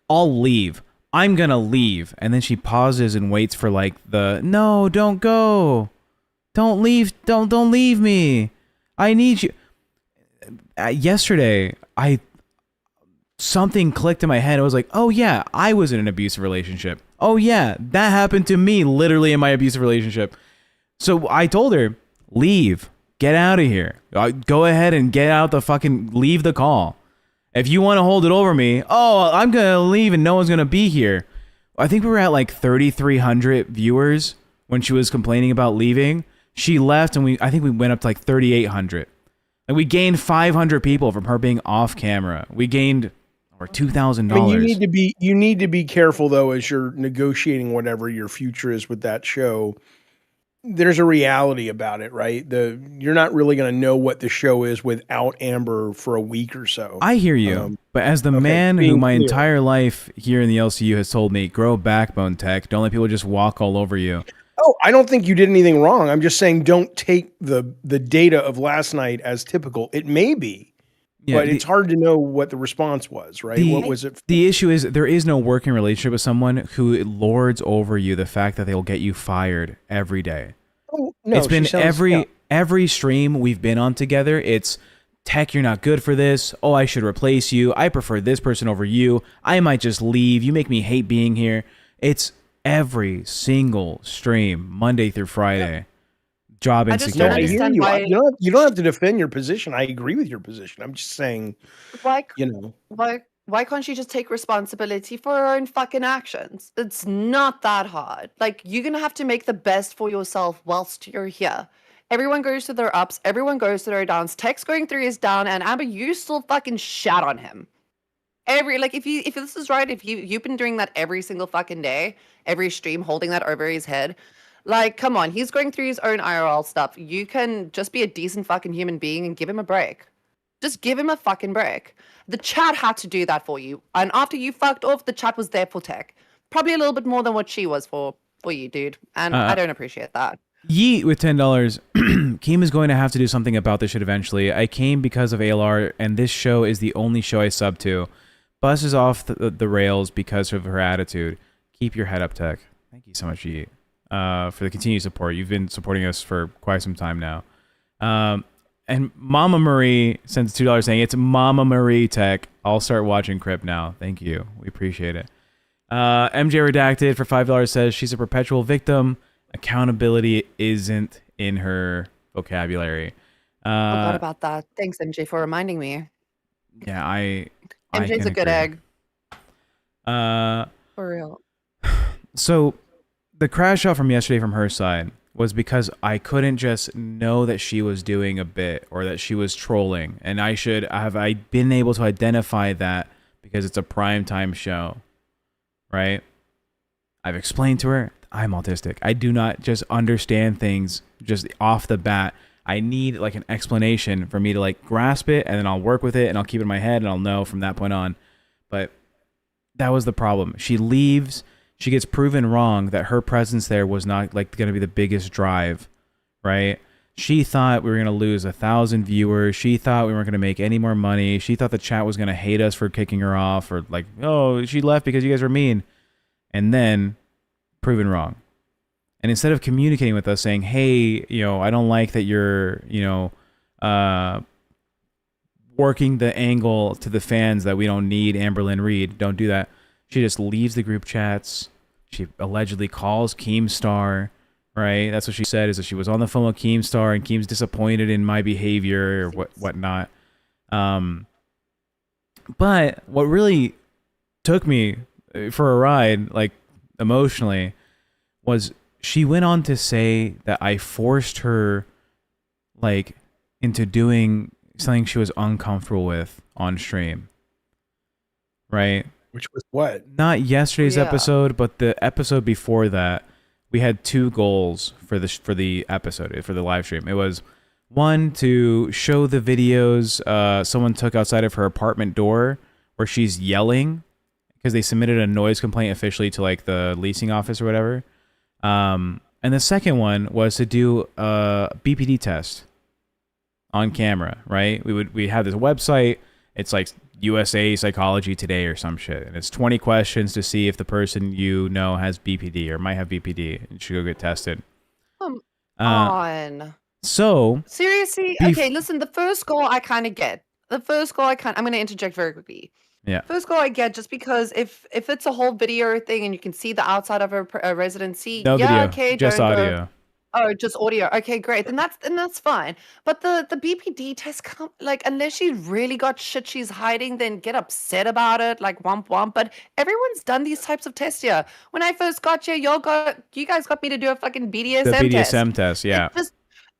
I'll leave. I'm gonna leave, and then she pauses and waits for like no, don't go, don't leave, don't leave me. I need you. Yesterday, something clicked in my head. I was like, oh yeah, I was in an abusive relationship. Oh yeah, that happened to me literally in my abusive relationship. So I told her, leave, get out of here. Go ahead and get out leave the call. If you want to hold it over me, I'm going to leave and no one's going to be here. I think we were at like 3,300 viewers when she was complaining about leaving. She left and I think we went up to like 3,800. And we gained 500 people from her being off camera. We gained or $2,000. I mean, you need to be careful though as you're negotiating whatever your future is with that show. There's a reality about it, right? You're not really going to know what the show is without Amber for a week or so. I hear you, but as the man who my entire life here in the LCU has told me, grow a backbone, Tech. Don't let people just walk all over you. Oh, I don't think you did anything wrong. I'm just saying don't take the data of last night as typical. It may be. Yeah, but it's hard to know what the response was, right? What was it? The issue is there is no working relationship with someone who lords over you the fact that they'll get you fired every day. Oh, no, it's been every stream we've been on together. It's Tech, you're not good for this. Oh, I should replace you. I prefer this person over you. I might just leave. You make me hate being here. It's every single stream, Monday through Friday. job I just don't insecurity. I hear understand you. why. You don't have to defend your position. I agree with your position. I'm just saying, Why? you know. Why can't she just take responsibility for her own fucking actions? It's not that hard. Like, you're gonna have to make the best for yourself whilst you're here. Everyone goes through their ups, everyone goes through their downs. Tech's going through his down, and Amber, you still fucking shout on him. If this is right, if you've been doing that every single fucking day, every stream, holding that over his head, like, come on, he's going through his own IRL stuff. You can just be a decent fucking human being and give him a break. Just give him a fucking break. The chat had to do that for you. And after you fucked off, the chat was there for Tech. Probably a little bit more than what she was for you, dude. And I don't appreciate that. Yeet with $10. Keem is going to have to do something about this shit eventually. I came because of ALR, and this show is the only show I sub to. Bus is off the rails because of her attitude. Keep your head up, Tech. Thank you so much, Yeet, for the continued support. You've been supporting us for quite some time now. And Mama Marie sends $2 saying, it's Mama Marie Tech. I'll start watching Crip now. Thank you. We appreciate it. MJ Redacted for $5 says, she's a perpetual victim. Accountability isn't in her vocabulary. Forgot about that. Thanks, MJ, for reminding me. Yeah, MJ's a good egg. For real. So the crash out from yesterday from her side was because I couldn't just know that she was doing a bit or that she was trolling. And I been able to identify that because it's a primetime show, right? I've explained to her, I'm autistic. I do not just understand things just off the bat. I need like an explanation for me to like grasp it, and then I'll work with it and I'll keep it in my head and I'll know from that point on. But that was the problem. She leaves. She gets proven wrong that her presence there was not like going to be the biggest drive, right? She thought we were going to lose 1,000 viewers. She thought we weren't going to make any more money. She thought the chat was going to hate us for kicking her off, or like, oh, she left because you guys were mean. And then proven wrong. And instead of communicating with us saying, hey, I don't like that you're, working the angle to the fans that we don't need Amberlynn Reed, don't do that. She just leaves the group chats. She allegedly calls Keemstar, right? That's what she said, is that she was on the phone with Keemstar and Keem's disappointed in my behavior or whatnot. But what really took me for a ride, like emotionally, was she went on to say that I forced her like into doing something she was uncomfortable with on stream. Right? Which was what? Not yesterday's episode, but the episode before that. We had two goals for the episode, for the live stream. It was one, to show the videos someone took outside of her apartment door where she's yelling because they submitted a noise complaint officially to like the leasing office or whatever. And the second one was to do a BPD test on camera, right? We have this website. It's like USA Psychology Today or some shit. And it's 20 questions to see if the person has BPD or might have BPD and should go get tested. Come on. So seriously? Okay, listen, the first goal I kind of get. I'm going to interject very quickly. Yeah. First goal I get, just because if it's a whole video thing and you can see the outside of a residency, no video, okay, just audio. Oh, just audio. Okay, great. Then that's fine. But the BPD test, unless she really got shit she's hiding, then get upset about it, like womp womp. But everyone's done these types of tests here. When I first got here, you guys got me to do a fucking BDSM test. The BDSM test, yeah.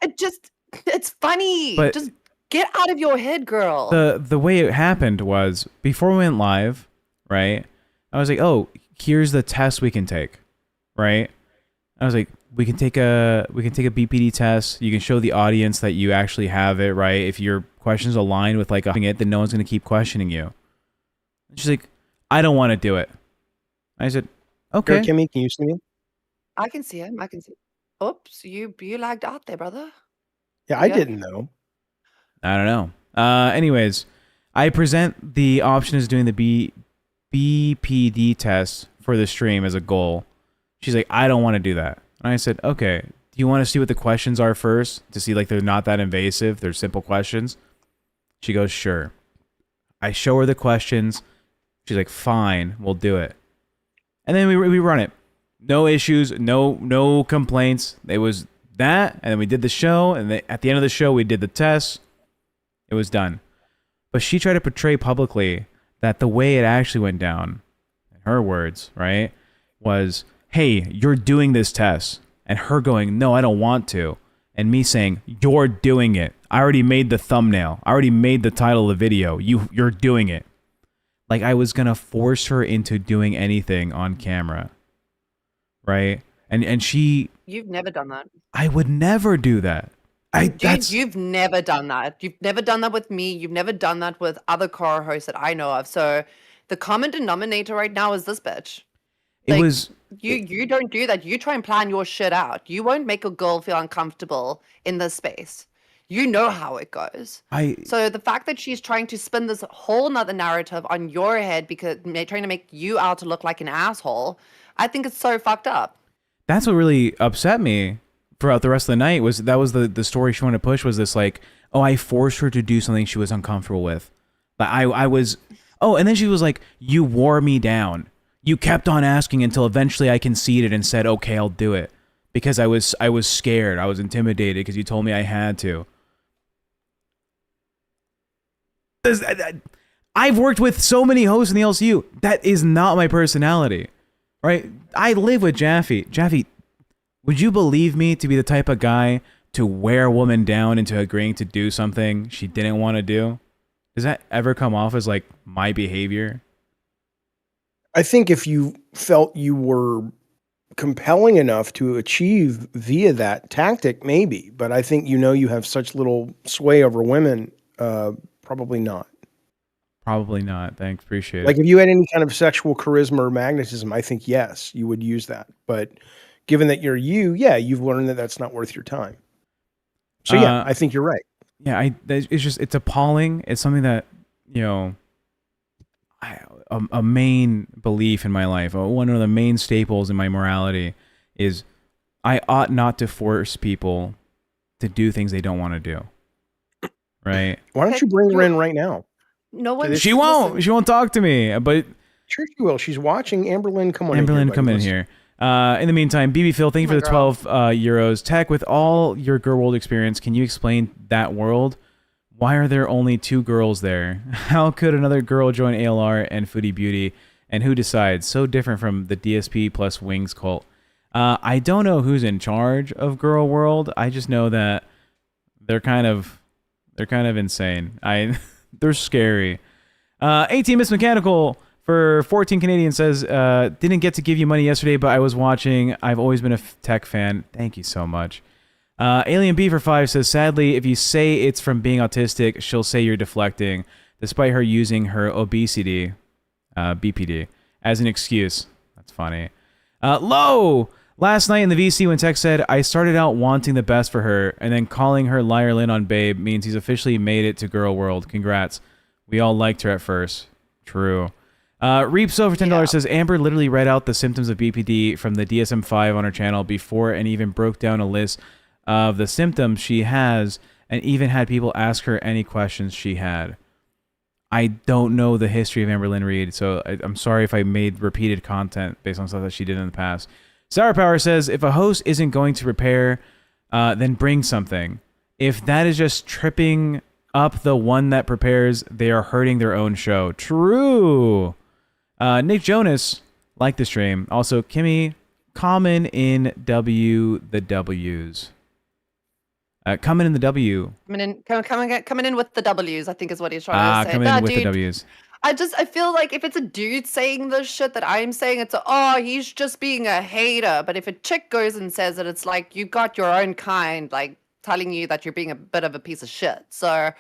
It's funny. But just get out of your head, girl. The way it happened was before we went live, right? I was like, oh, here's the test we can take, right? I was like, we can take a BPD test. You can show the audience that you actually have it, right? If your questions align with like it, then no one's gonna keep questioning you. And she's like, I don't want to do it. I said, okay. Kimmy, can you see me? I can see him. Oops, you lagged out there, brother. Yeah, I didn't know. I don't know. Anyways, I present the option as doing the BPD test for the stream as a goal. She's like, I don't want to do that. And I said, okay, do you want to see what the questions are first to see like they're not that invasive? They're simple questions. She goes, sure. I show her the questions. She's like, fine, we'll do it. And then we run it. No issues, no complaints. It was that, and then we did the show, and at the end of the show, we did the test. It was done. But she tried to portray publicly that the way it actually went down, in her words, right, was, hey, you're doing this test. And her going, no, I don't want to. And me saying, you're doing it. I already made the thumbnail. I already made the title of the video. You're doing it. Like I was going to force her into doing anything on camera. Right? And she... You've never done that. I would never do that. You've never done that. You've never done that with me. You've never done that with other car hosts that I know of. So the common denominator right now is this bitch. It was... You don't do that. You try and plan your shit out. You won't make a girl feel uncomfortable in this space. You know how it goes. So the fact that she's trying to spin this whole nother narrative on your head because they're trying to make you out to look like an asshole, I think it's so fucked up. That's what really upset me throughout the rest of the night was the story she wanted to push was this like, oh, I forced her to do something she was uncomfortable with. Like I was, oh, and then she was like, you wore me down. You kept on asking until eventually I conceded and said, okay, I'll do it. Because I was scared. I was intimidated because you told me I had to. I've worked with so many hosts in the LCU. That is not my personality. Right? I live with Jaffy. Jaffy, would you believe me to be the type of guy to wear a woman down into agreeing to do something she didn't want to do? Does that ever come off as like my behavior? I think if you felt you were compelling enough to achieve via that tactic, maybe. But I think you have such little sway over women, probably not. Probably not. Thanks. Appreciate it. Like if you had any kind of sexual charisma or magnetism, I think, yes, you would use that. But given that you've learned that that's not worth your time. So yeah, I think you're right. Yeah, it's appalling. It's something that, a main belief in my life, one of the main staples in my morality is I ought not to force people to do things they don't want to do. Right? Why don't you bring her in right now? No one. She won't. She won't talk to me. But sure she will. She's watching. Amberlynn, come on. Amberlynn, come in here. In the meantime, BB Phil, thank you for the 12 euros. Tech, with all your girl world experience, can you explain that world? Why are there only 2 girls there? How could another girl join ALR and Foodie Beauty? And who decides? So different from the DSP plus Wings cult. I don't know who's in charge of Girl World. I just know that they're kind of insane. They're scary. 18 Miss Mechanical for 14 Canadian says, didn't get to give you money yesterday, but I was watching. I've always been a tech fan. Thank you so much. Alien B for 5 says, sadly, if you say it's from being autistic, she'll say you're deflecting, despite her using her obesity, BPD, as an excuse. That's funny. Low! Last night in the VC when Tech said, I started out wanting the best for her, and then calling her Liar Lynn on Babe means he's officially made it to Girl World. Congrats. We all liked her at first. True. Reapso for $10 says, Amber literally read out the symptoms of BPD from the DSM-5 on her channel before and even broke down a list of the symptoms she has and even had people ask her any questions she had. I don't know the history of Amberlynn Reed, so I'm sorry if I made repeated content based on stuff that she did in the past. Sour Power says, if a host isn't going to prepare, then bring something. If that is just tripping up the one that prepares, they are hurting their own show. True. Nick Jonas, like the stream. Also, Kimmy, common in the W's. Coming in the W. Coming in with the W's, I think is what he's trying to say. Coming in with the W's. I feel like if it's a dude saying this shit that I'm saying, it's he's just being a hater. But if a chick goes and says it, it's like you got your own kind, like telling you that you're being a bit of a piece of shit. So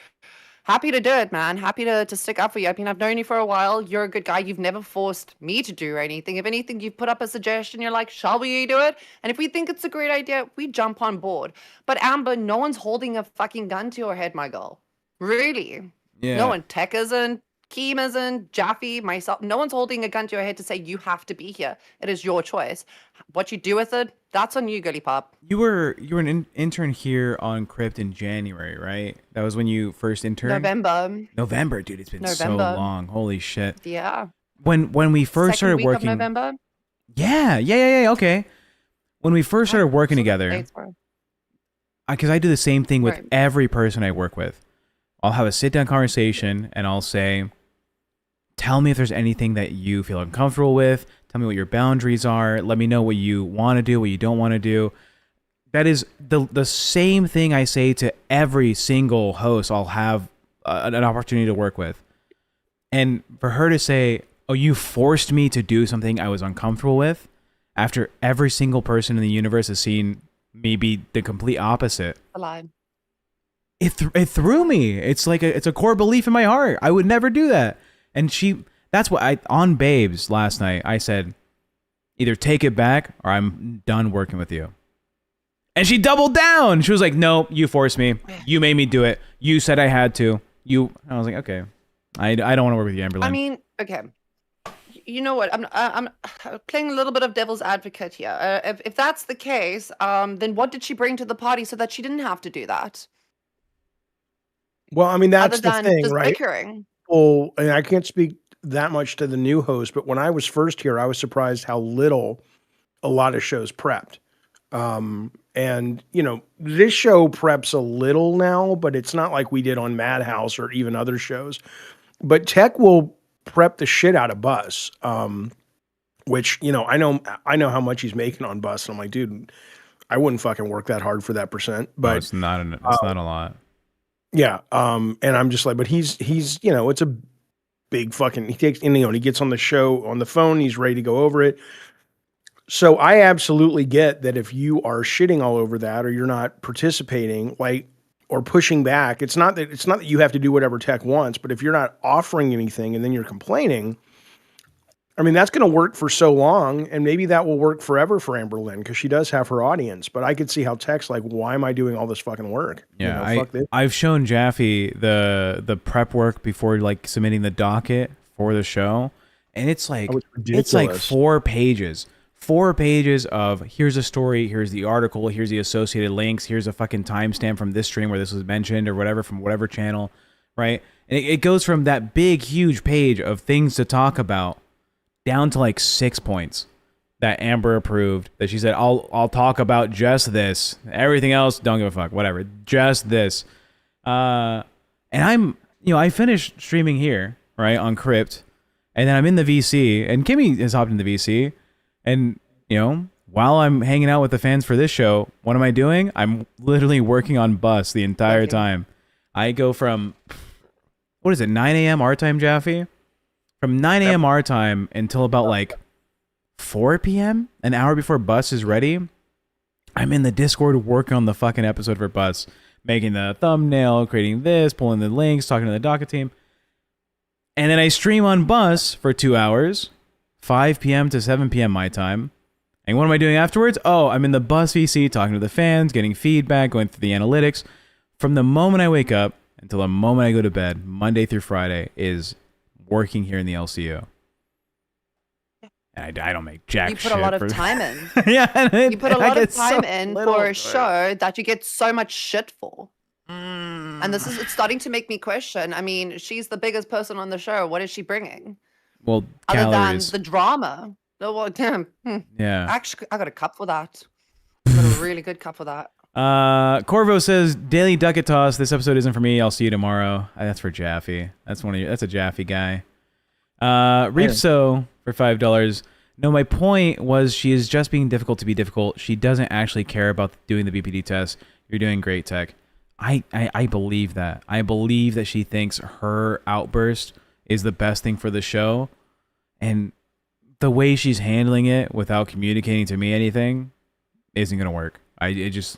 happy to do it, man. Happy to stick up for you. I mean, I've known you for a while. You're a good guy. You've never forced me to do anything. If anything, you've put up a suggestion. You're like, shall we do it? And if we think it's a great idea, we jump on board. But Amber, no one's holding a fucking gun to your head, my girl. Really? Yeah. No one. Tech isn't. Keem isn't. Jaffy, myself. No one's holding a gun to your head to say you have to be here. It is your choice. What you do with it, that's on you, girly pop. You were an intern here on Crypt in January, right? That was when you first interned? November, dude. It's been so long. Holy shit. Yeah. When we first started working. Of November? Yeah. Okay. When we first started working together. because I do the same thing with Right. every person I work with. I'll have a sit-down conversation, and I'll say, tell me if there's anything that you feel uncomfortable with. Tell me what your boundaries are. Let me know what you want to do, what you don't want to do. That is the same thing I say to every single host I'll have an opportunity to work with. And for her to say, oh, you forced me to do something I was uncomfortable with, after every single person in the universe has seen me be the complete opposite. A lie. It threw me. It's like it's a core belief in my heart. I would never do that. And that's what on Babes last night, I said, either take it back or I'm done working with you. And she doubled down. She was like, no, you forced me. You made me do it. You said I had to. I was like, okay. I don't want to work with you, Amberlynn. I mean, okay. You know what? I'm playing a little bit of devil's advocate here. If that's the case, then what did she bring to the party so that she didn't have to do that? Well, I mean, that's Other the than thing, just right? bickering. Well, and I can't speak that much to the new host, but when I was first here, I was surprised how little a lot of shows prepped. And this show preps a little now, but it's not like we did on Madhouse or even other shows. But Tech will prep the shit out of Bus, which I know how much he's making on Bus, and I'm like, dude, I wouldn't fucking work that hard for that %. But no, it's not a lot. Yeah. And I'm just like, but he's it's a big fucking, he takes, and he gets on the show on the phone, he's ready to go over it. So I absolutely get that if you are shitting all over that, or you're not participating, or pushing back, it's not that you have to do whatever Tech wants, but if you're not offering anything and then you're complaining, I mean, that's going to work for so long, and maybe that will work forever for Amberlynn, because she does have her audience. But I could see how Tech's like, why am I doing all this fucking work? Yeah, fuck this. I've shown Jaffy the prep work before submitting the docket for the show, and it's like it's like 4 pages. 4 pages of here's a story, here's the article, here's the associated links, here's a fucking timestamp from this stream where this was mentioned or whatever from whatever channel, right? And it goes from that big, huge page of things to talk about down to 6 points that Amber approved, that she said, I'll talk about just this. Everything else, don't give a fuck, whatever. Just this. And I finished streaming here, right, on Crypt, and then I'm in the VC, and Kimmy has hopped in the VC, and, while I'm hanging out with the fans for this show, what am I doing? I'm literally working on Bus the entire time. I go from, 9 a.m. our time, Jaffy? From 9 a.m. our time until about 4 p.m., an hour before Bus is ready, I'm in the Discord working on the fucking episode for Bus, making the thumbnail, creating this, pulling the links, talking to the docket team. And then I stream on Bus for 2 hours, 5 p.m. to 7 p.m. my time. And what am I doing afterwards? Oh, I'm in the Bus VC talking to the fans, getting feedback, going through the analytics. From the moment I wake up until the moment I go to bed, Monday through Friday, is working here in the LCU. And I don't make jack shit. You put a lot of time in. Yeah. You put a lot of time in for a show that you get so much shit for. And it's starting to make me question. I mean, she's the biggest person on the show. What is she bringing? Well, other calories. than the drama. Oh, well, damn. Yeah. Actually, I got a cup for that. I got a really good cup for that. Corvo says, Daily Ducket Toss, this episode isn't for me. I'll see you tomorrow. That's for Jaffy. That's a Jaffy guy. Reefso for $5. No, my point was she is just being difficult to be difficult. She doesn't actually care about doing the BPD test. You're doing great, Tech. I believe that. I believe that she thinks her outburst is the best thing for the show. And the way she's handling it without communicating to me anything isn't going to work. It's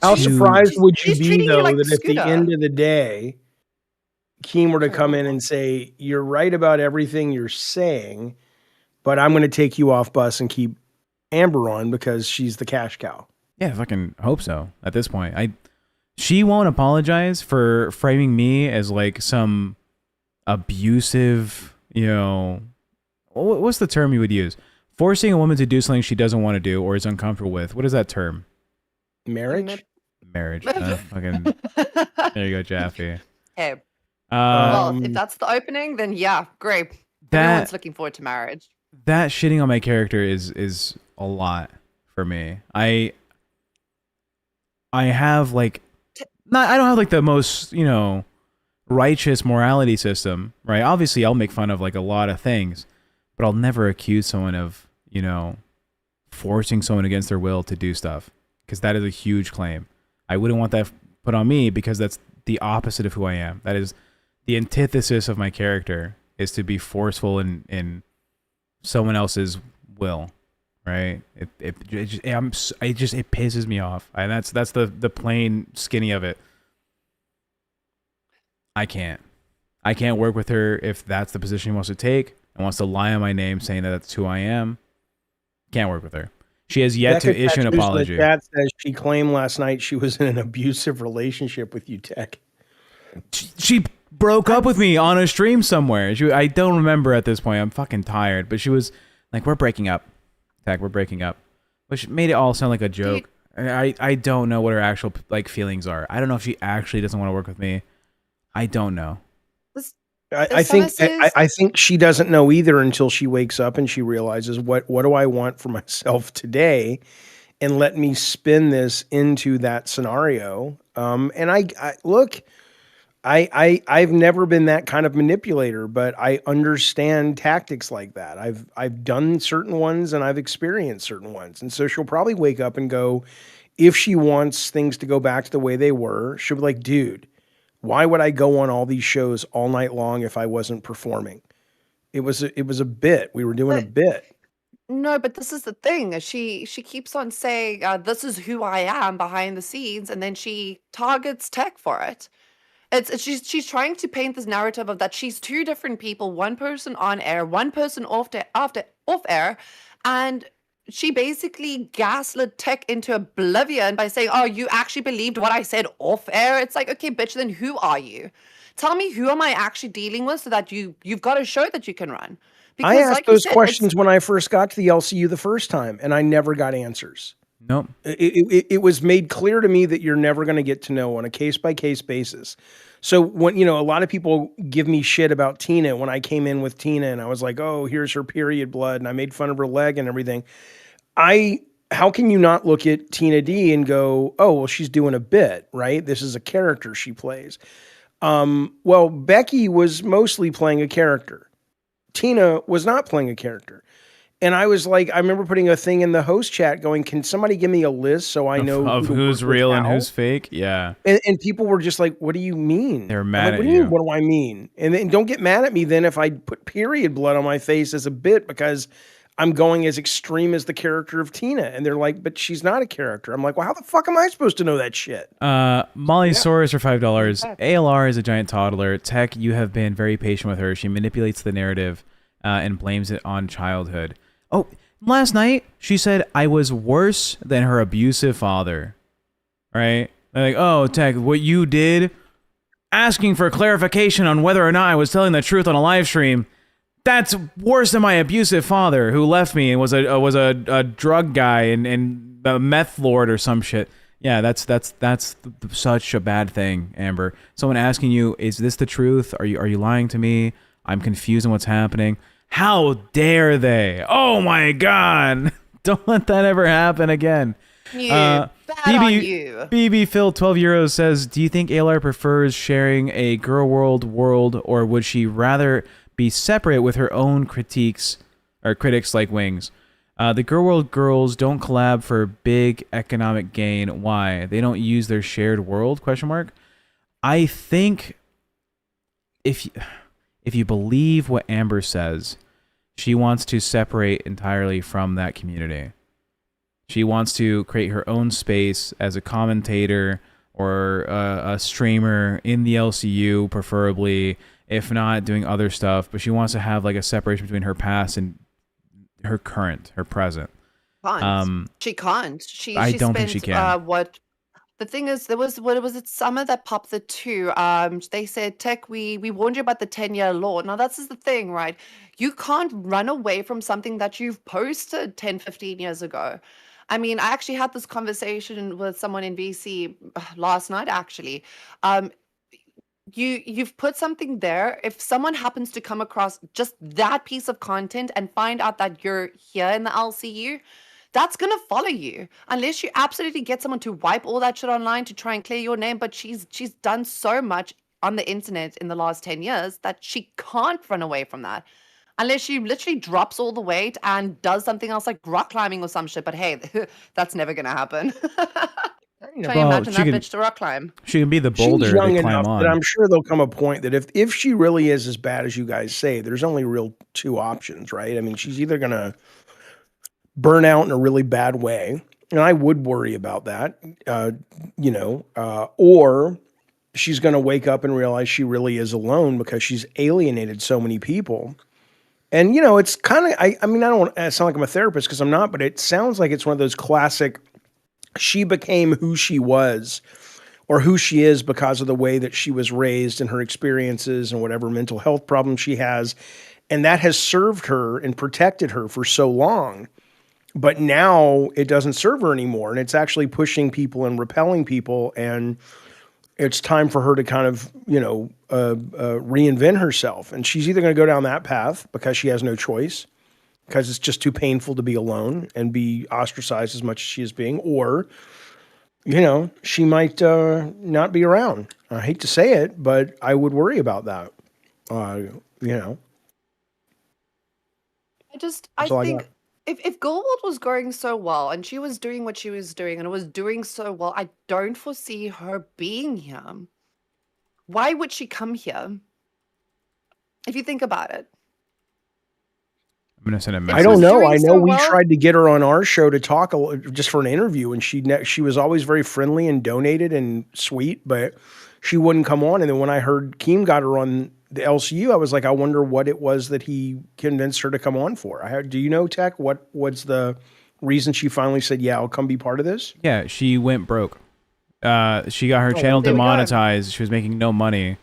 how surprised would you be though like that at the end of the day, Keem were to come in and say, you're right about everything you're saying, but I'm going to take you off Bus and keep Amber on because she's the cash cow. Yeah, I fucking hope so at this point. She won't apologize for framing me as some abusive, what's the term you would use? Forcing a woman to do something she doesn't want to do or is uncomfortable with. What is that term? Marriage? Marriage. Fucking, there you go, Jaffy. Hey. Well, if that's the opening, then yeah, great. Everyone's looking forward to marriage. that shitting on my character is a lot for me. I have like I don't have like the most, righteous morality system, right? Obviously, I'll make fun of like a lot of things, but I'll never accuse someone of, forcing someone against their will to do stuff, because that is a huge claim. I wouldn't want that put on me, because that's the opposite of who I am. That is the antithesis of my character, is to be forceful in someone else's will, right? It pisses me off, and that's the plain skinny of it. I can't work with her if that's the position he wants to take and wants to lie on my name saying that that's who I am. Can't work with her. She has yet to issue an apology. Chat says she claimed last night she was in an abusive relationship with you, Tech. She broke up with me on a stream somewhere. I don't remember at this point. I'm fucking tired. But she was like, "We're breaking up, Tech. We're breaking up," which made it all sound like a joke. I don't know what her actual like feelings are. I don't know if she actually doesn't want to work with me. I don't know. I think she doesn't know either until she wakes up and she realizes what do I want for myself today, and let me spin this into that scenario. And I've never been that kind of manipulator, but I understand tactics like that. I've done certain ones and I've experienced certain ones, and so she'll probably wake up and go, if she wants things to go back to the way they were, she'll be like, dude, why would I go on all these shows all night long if I wasn't performing? It was a bit. We were doing a bit. No, but this is the thing. She keeps on saying, "This is who I am behind the scenes," and then she targets Tech for it. She's trying to paint this narrative of that she's two different people, one person on air, one person off air, and she basically gaslit Tech into oblivion by saying, "Oh, you actually believed what I said off air." It's like, okay, bitch, then who are you? Tell me, who am I actually dealing with, so that you've got a show that you can run. Because, I asked like you those said, questions when I first got to the LCU the first time, and I never got answers. Nope. It was made clear to me that you're never going to get to know on a case-by-case basis. So when, a lot of people give me shit about Tina when I came in with Tina and I was like, oh, here's her period blood, and I made fun of her leg and everything. How can you not look at Tina D and go, oh, well, she's doing a bit, right? This is a character she plays. Well, Becky was mostly playing a character. Tina was not playing a character. And I was like, I remember putting a thing in the host chat going, can somebody give me a list so I know of who's real and who's fake? Yeah. And people were just like, what do you mean? They're mad at what do you mean, what do I mean? And then don't get mad at me then if I put period blood on my face as a bit, because I'm going as extreme as the character of Tina. And they're like, but she's not a character. I'm like, well, how the fuck am I supposed to know that shit? Molly Soros for $5. ALR is a giant toddler. Tech, you have been very patient with her. She manipulates the narrative and blames it on childhood. Oh, last night she said I was worse than her abusive father. Right? Like, oh, Tech, what you did, asking for clarification on whether or not I was telling the truth on a live stream, that's worse than my abusive father who left me and was a drug guy and a meth lord or some shit. Yeah, that's such a bad thing, Amber. Someone asking you, is this the truth? Are you lying to me? I'm confused on what's happening. How dare they? Oh my God. Don't let that ever happen again. Bad on you. BB Phil 12 euros says, do you think ALR prefers sharing a girl world, or would she rather be separate with her own critics like Wings? The girl world girls don't collab for big economic gain. Why? They don't use their shared world? ? I think if you believe what Amber says, she wants to separate entirely from that community. She wants to create her own space as a commentator or a streamer in the LCU, preferably, if not doing other stuff. But she wants to have like a separation between her past and her current, her present. She can't. I don't think she can. The thing is, there was it Summer that popped the two. They said, Tech, we warned you about the 10-year law. Now that's the thing, right? You can't run away from something that you've posted 10, 15 years ago. I mean, I actually had this conversation with someone in BC last night, actually. you've put something there. If someone happens to come across just that piece of content and find out that you're here in the LCU, that's gonna follow you unless you absolutely get someone to wipe all that shit online to try and clear your name. But she's done so much on the internet in the last 10 years that she can't run away from that unless she literally drops all the weight and does something else like rock climbing or some shit. But hey, that's never gonna happen. Try and Well, imagine that bitch to rock climb. she can be the She's boulder young they climb enough on. that I'm sure there'll come a point that if she really is as bad as you guys say, there's only real two options, right? I mean, she's either gonna burn out in a really bad way, and I would worry about that, or she's gonna wake up and realize she really is alone because she's alienated so many people. And it's kind of I mean, I don't want to sound like I'm a therapist because I'm not, but it sounds like it's one of those classic. She became who she was or who she is because of the way that she was raised and her experiences and whatever mental health problems she has. And that has served her and protected her for so long. But now it doesn't serve her anymore. And it's actually pushing people and repelling people. And it's time for her to kind of, reinvent herself. And she's either going to go down that path because she has no choice, because it's just too painful to be alone and be ostracized as much as she is being, or, she might not be around. I hate to say it, but I would worry about that. I think if Goldwald was going so well and she was doing what she was doing and it was doing so well, I don't foresee her being here. Why would she come here? If you think about it. I'm gonna send a message. I don't know. I know we tried to get her on our show to talk just for an interview, and she was always very friendly and donated and sweet, but she wouldn't come on. And then when I heard Keem got her on the LCU, I was like, I wonder what it was that he convinced her to come on for. Do you know, Tech? What was the reason she finally said, "Yeah, I'll come be part of this"? Yeah, she went broke. She got her channel demonetized. She was making no money,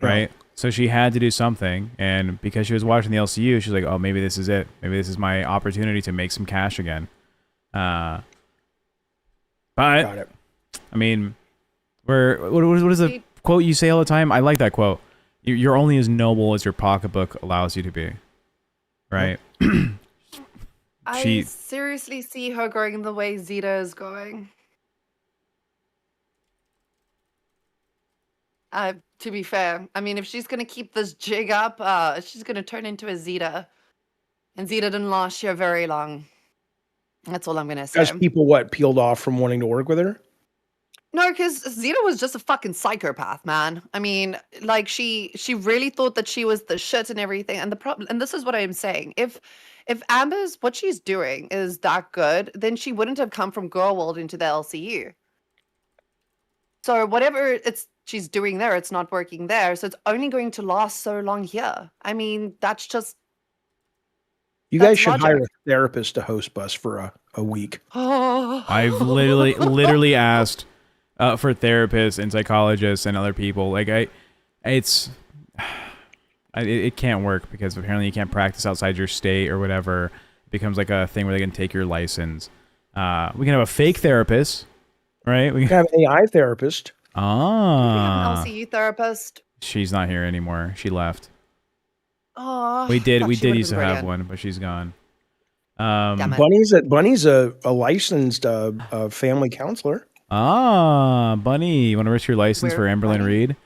right? Oh. So she had to do something, and because she was watching the LCU, she's like, "Oh, maybe this is it. Maybe this is my opportunity to make some cash again." But Got it. I mean, what is the quote you say all the time? I like that quote. You're only as noble as your pocketbook allows you to be, right? I seriously see her going the way Zeta is going. To be fair, I mean, if she's going to keep this jig up, she's going to turn into a Zeta. And Zeta didn't last here very long. That's all I'm going to say. As people, peeled off from wanting to work with her? No, because Zeta was just a fucking psychopath, man. I mean, like, she really thought that she was the shit and everything. And the problem, and this is what I'm saying. If Amber's, what she's doing is that good, then she wouldn't have come from Girl World into the LCU. So whatever she's doing there, it's not working there. So it's only going to last so long here. I mean, that's just. You guys should hire a therapist to host Bus for a week. I've literally asked for therapists and psychologists and other people. Like it can't work because apparently you can't practice outside your state or whatever. It becomes like a thing where they can take your license. We can have a fake therapist. Right, we can have an AI therapist. We have an LCU therapist. She's not here anymore. She left. Oh, we did used to have one, but she's gone. Bunny's a licensed family counselor. Bunny, you want to risk your license for Amberlynn Reed?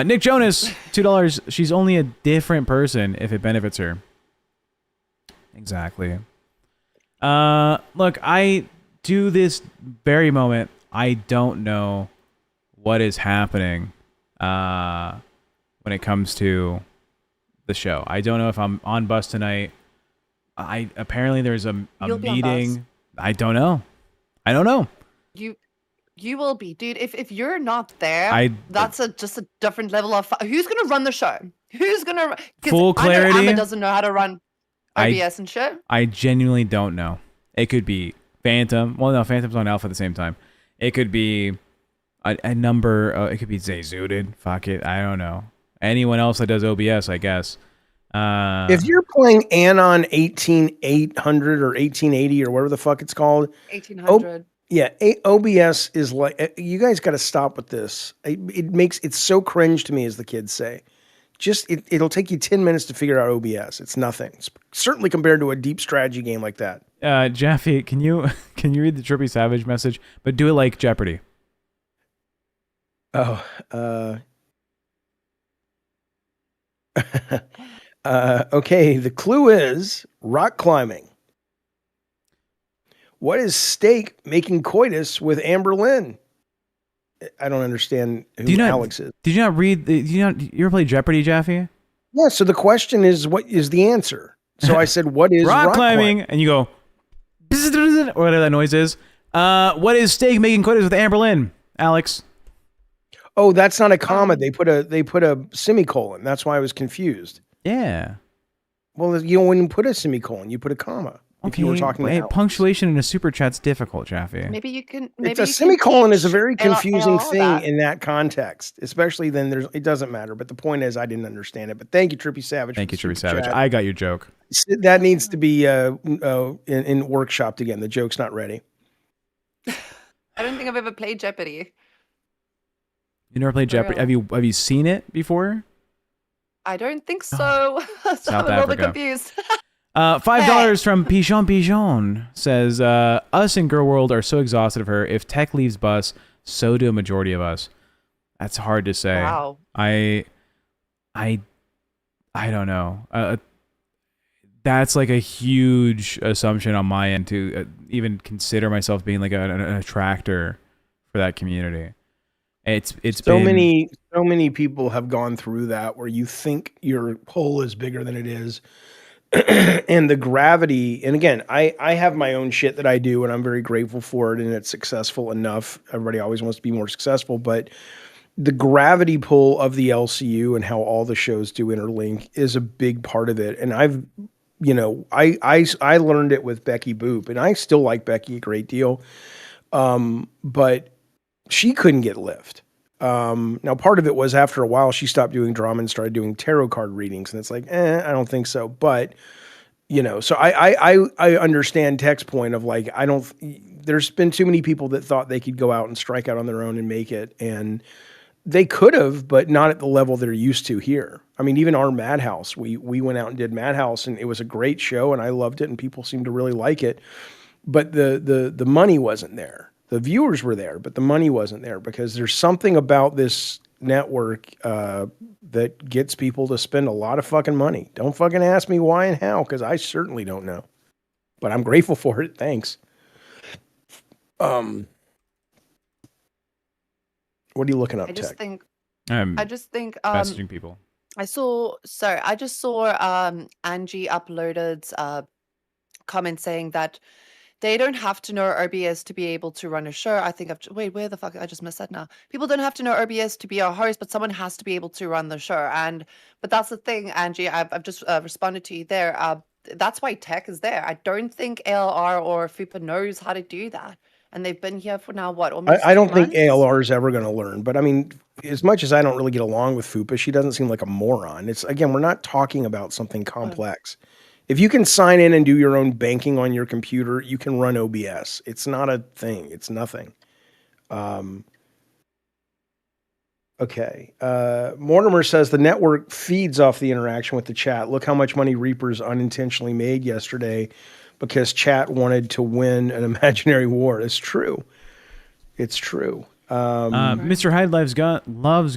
Nick Jonas, $2. She's only a different person if it benefits her. Exactly. Look, I do this very moment. I don't know what is happening when it comes to the show. I don't know if I'm on Bus tonight. Apparently there's a meeting. I don't know. You will be, dude. If you're not there, that's just a different level of. Who's gonna run the show? Who's gonna full clarity? I know Amber doesn't know how to run OBS and shit. I genuinely don't know. It could be Phantom. Well, no, Phantom's on Alpha at the same time. It could be a number. It could be Zayzooted. Fuck it. I don't know. Anyone else that does OBS, I guess. If you're playing Anon 18800 or 1880 or whatever the fuck it's called, 1800. Yeah, OBS is like, you guys got to stop with this. It's so cringe to me, as the kids say. Just it'll take you 10 minutes to figure out OBS. It's nothing. It's certainly compared to a deep strategy game like that. Jaffy, can you read the Trippy Savage message, but do it like Jeopardy? Oh, okay. The clue is rock climbing. What is Steak making coitus with Amberlynn? I don't understand who Alex is. Did you not read? You ever play Jeopardy, Jaffy? Yeah. So the question is, what is the answer? So I said, what is rock climbing? And you go, or whatever that noise is. What is Steak making coitus with Amberlynn, Alex? Oh, that's not a comma. They put a semicolon. That's why I was confused. Yeah. Well, you don't when you put a semicolon, you put a comma. Okay, if you were talking about punctuation in a super chat's difficult, Jaffy. Maybe you can. It's a semicolon is a very confusing thing in that context, especially then. It doesn't matter. But the point is, I didn't understand it. But thank you, Trippy Savage. Thank you, Trippy Savage. I got your joke. That needs to be in workshopped again. The joke's not ready. I don't think I've ever played Jeopardy. You never played Jeopardy? Have you seen it before? I don't think so. So I'm a little bit confused. $5 from Pigeon says, us in Girl World are so exhausted of her. If Tech leaves bus, so do a majority of us. That's hard to say. Wow. I don't know. That's like a huge assumption on my end to even consider myself being like an attractor for that community. It's so many people have gone through that where you think your hole is bigger than it is. And the gravity, and again, I have my own shit that I do and I'm very grateful for it and it's successful enough. Everybody always wants to be more successful, but the gravity pull of the LCU and how all the shows do interlink is a big part of it. And I learned it with Becky Boop, and I still like Becky a great deal. But she couldn't get lift. Now part of it was after a while she stopped doing drama and started doing tarot card readings, and it's like, I don't think so. But so I understand Tech's point of like, there's been too many people that thought they could go out and strike out on their own and make it, and they could have, but not at the level they're used to here. I mean, even our Madhouse, we went out and did Madhouse, and it was a great show, and I loved it, and people seemed to really like it. But the money wasn't there. The viewers were there, but the money wasn't there because there's something about this network that gets people to spend a lot of fucking money. Don't fucking ask me why and how, because I certainly don't know. But I'm grateful for it. Thanks. What are you looking up, I just Tech? think messaging people. I just saw Angie uploaded comment saying that they don't have to know OBS to be able to run a show. I think wait, where the fuck? I just missed that now. People don't have to know OBS to be a host, but someone has to be able to run the show. But that's the thing, Angie. I've just responded to you there. That's why Tech is there. I don't think ALR or FUPA knows how to do that. And they've been here for now, what, almost I don't 2 think months? ALR is ever going to learn. But I mean, as much as I don't really get along with FUPA, she doesn't seem like a moron. It's, again, we're not talking about something complex. If you can sign in and do your own banking on your computer, you can run OBS. It's not a thing. It's nothing. Okay. Mortimer says the network feeds off the interaction with the chat. Look how much money Reapers unintentionally made yesterday because chat wanted to win an imaginary war. It's true. It's true. Mr. Hyde loves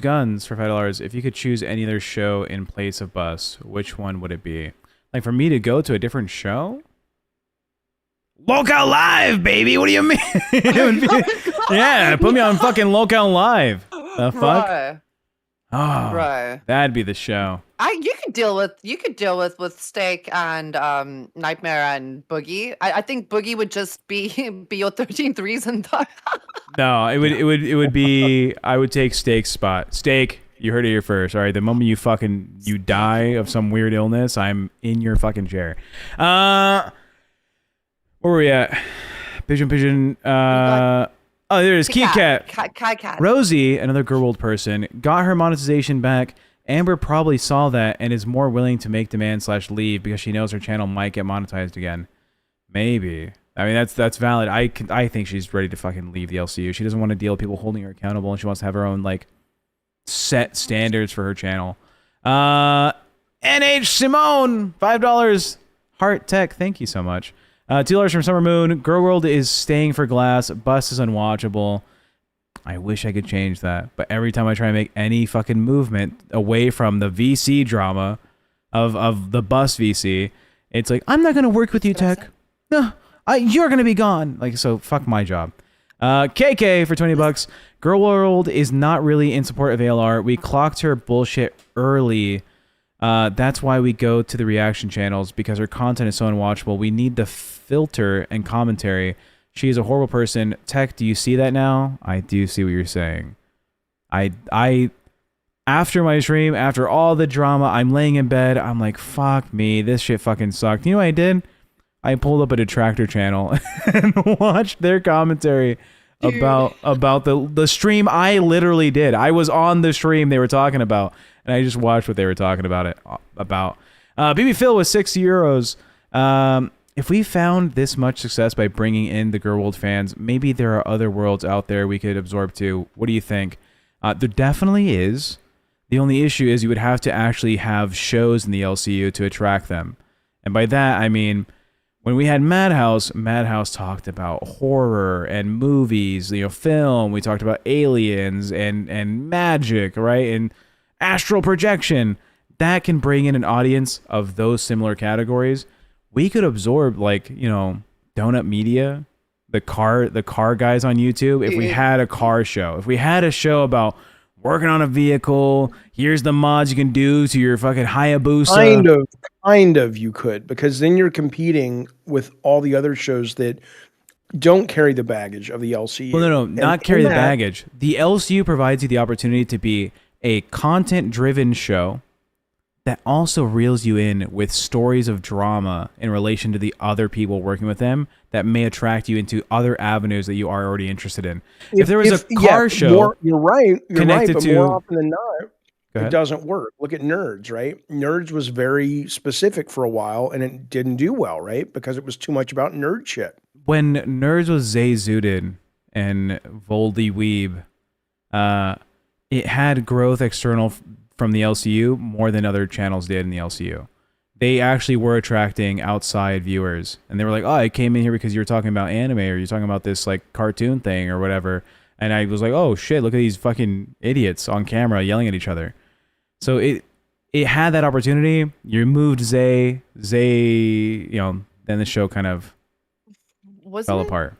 guns for $5. If you could choose any other show in place of Bus, which one would it be? Like for me to go to a different show? LolCow Live, baby. What do you mean? Yeah, put me on fucking LolCow Live. The fuck? Bro. Oh, Bro. that'd be the show. You could deal with Steak and Nightmare and Boogie. I think Boogie would just be your 13th reason though. No, it would be, I would take Steak's spot. Steak, you heard it here first. All right, the moment you die of some weird illness, I'm in your fucking chair. Where were we at? Pigeon. Oh, there it is. Key Cat. Cat. Rosie, another Girl World person, got her monetization back. Amber probably saw that and is more willing to make demand / leave because she knows her channel might get monetized again. Maybe. I mean, that's valid. I think she's ready to fucking leave the LCU. She doesn't want to deal with people holding her accountable, and she wants to have her own like set standards for her channel. NH Simone, $5. Heart Tech, thank you so much. $2 from Summer Moon. Girl World is staying for glass. Bus is unwatchable. I wish I could change that, but every time I try to make any fucking movement away from the VC drama of the bus VC, it's like, I'm not gonna work with you, Tech. No, you're gonna be gone. Like, so fuck my job. KK for $20. Girl World is not really in support of ALR. We clocked her bullshit early. That's why we go to the reaction channels, because her content is so unwatchable. We need the filter and commentary. She is a horrible person. Tech, do you see that now? I do see what you're saying. I after my stream, after all the drama, I'm laying in bed. I'm like, fuck me. This shit fucking sucked. You know what I did? I pulled up a detractor channel and watched their commentary about the stream I literally did. I was on the stream they were talking about, and I just watched what they were talking about. BB Phil with €6. If we found this much success by bringing in the Girl World fans, maybe there are other worlds out there we could absorb to. What do you think? There definitely is. The only issue is you would have to actually have shows in the LCU to attract them. And by that, I mean, when we had Madhouse talked about horror and movies, film. We talked about aliens and magic, right? And astral projection. That can bring in an audience of those similar categories. We could absorb, Donut Media, the car guys on YouTube. If we had a car show, if we had a show about working on a vehicle, here's the mods you can do to your fucking Hayabusa. Kind of you could, because then you're competing with all the other shows that don't carry the baggage of the LCU. Well, no, not carry the baggage. The LCU provides you the opportunity to be a content-driven show that also reels you in with stories of drama in relation to the other people working with them that may attract you into other avenues that you are already interested in. If there was a car show, you're right, but to, more often than not, it doesn't work. Look at Nerds, right? Nerds was very specific for a while, and it didn't do well, right? Because it was too much about nerd shit. When Nerds was Zay Zooted and Voldy Weeb, it had growth external from the LCU more than other channels did in the LCU. They actually were attracting outside viewers, and they were like, oh, I came in here because you were talking about anime, or you're talking about this like cartoon thing or whatever. And I was like, oh shit, look at these fucking idiots on camera yelling at each other. So it had that opportunity. You moved Zay, then the show kind of fell apart.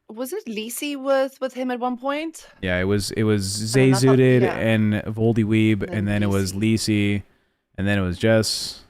Was it Lisi with him at one point? Yeah, it was Zay Zooted and Voldy Weeb, and then it was Lisi, and then it was Jess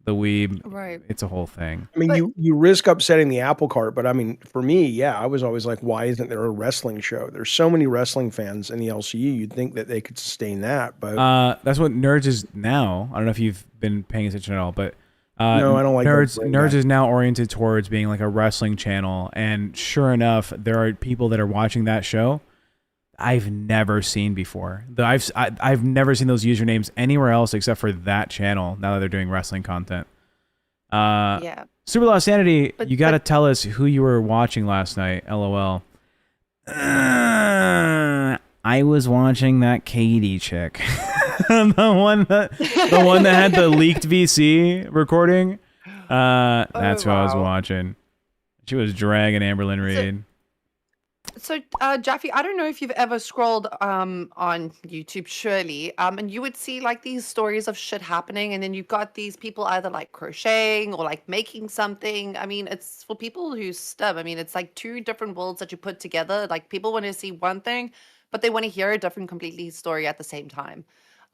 the Weeb. Right. It's a whole thing. I mean, you risk upsetting the apple cart, but I mean, for me, I was always like, why isn't there a wrestling show? There's so many wrestling fans in the LCU. You'd think that they could sustain that, but that's what Nerds is now. I don't know if you've been paying attention at all, but no, I don't like Nerds is now oriented towards being like a wrestling channel, and sure enough, there are people that are watching that show I've never seen before. I've never seen those usernames anywhere else except for that channel. Now that they're doing wrestling content, Super Lost Sanity, you got to tell us who you were watching last night. LOL. I was watching that Katie chick. the one that had the leaked VC recording. That's who I was watching. She was dragging Amberlynn Reed. So, Jaffy, I don't know if you've ever scrolled on YouTube, surely, and you would see like these stories of shit happening, and then you've got these people either like crocheting or like making something. I mean, it's for people who stub. I mean, it's like two different worlds that you put together. Like people want to see one thing, but they want to hear a different completely story at the same time.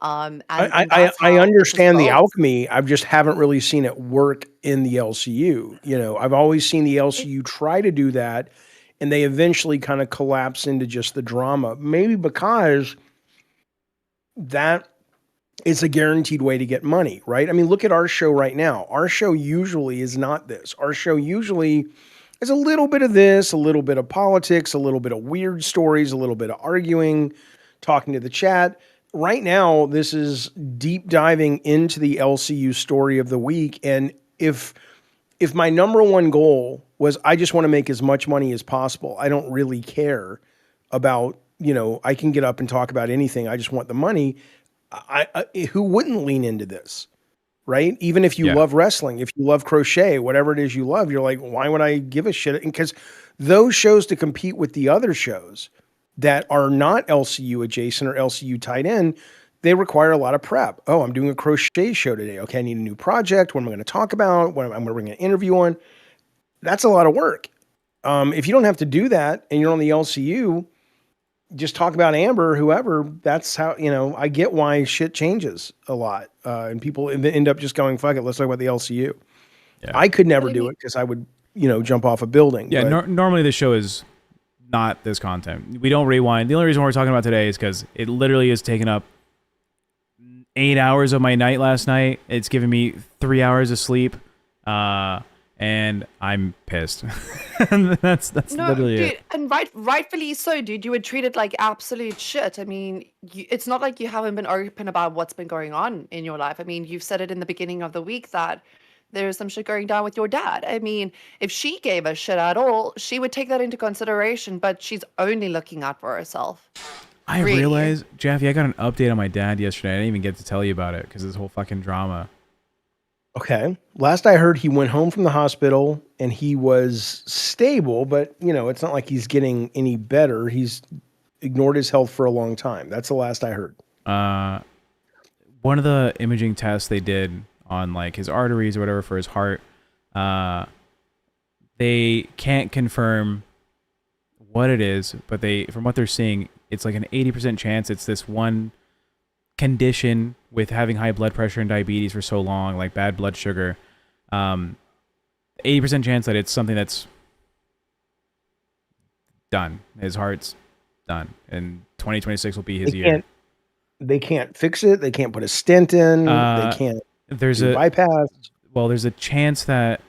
And I understand the alchemy. I just haven't really seen it work in the LCU. I've always seen the LCU try to do that, and they eventually kind of collapse into just the drama. Maybe because that is a guaranteed way to get money, right? I mean, look at our show right now. Our show usually is not this. Our show usually is a little bit of this, a little bit of politics, a little bit of weird stories, a little bit of arguing, talking to the chat. Right now, this is deep diving into the LCU story of the week. And if if my number one goal was I just want to make as much money as possible, I don't really care about, I can get up and talk about anything. I just want the money. Who wouldn't lean into this, right? Even if you love wrestling, if you love crochet, whatever it is you love, you're like, why would I give a shit? Because those shows to compete with the other shows that are not LCU adjacent or LCU tied in, they require a lot of prep. Oh, I'm doing a crochet show today. Okay, I need a new project. What am I going to talk about? What am I going to bring an interview on? That's a lot of work. If you don't have to do that and you're on the LCU, just talk about Amber or whoever. That's how, I get why shit changes a lot. And people end up just going, fuck it, let's talk about the LCU. Yeah. I could never do it because I would, jump off a building. Yeah, normally the show is not this content. We don't rewind. The only reason we're talking about today is because it literally is taking up 8 hours of my night last night. It's given me 3 hours of sleep. And I'm pissed. And that's literally dude, it. And rightfully so, dude. You were treated like absolute shit. I mean, it's not like you haven't been open about what's been going on in your life. I mean, you've said it in the beginning of the week that there's some shit going down with your dad. I mean, if she gave a shit at all, she would take that into consideration, but she's only looking out for herself. I realized, Jaffy, I got an update on my dad yesterday. I didn't even get to tell you about it because this whole fucking drama. Okay. Last I heard, he went home from the hospital and he was stable, but it's not like he's getting any better. He's ignored his health for a long time. That's the last I heard. One of the imaging tests they did on like his arteries or whatever for his heart, they can't confirm what it is, but from what they're seeing, it's like an 80% chance it's this one condition with having high blood pressure and diabetes for so long, like bad blood sugar. 80% chance that it's something that's done. His heart's done, and 2026 will be his year. They can't fix it. They can't put a stent in. They can't. There's a bypass. Well, there's a chance that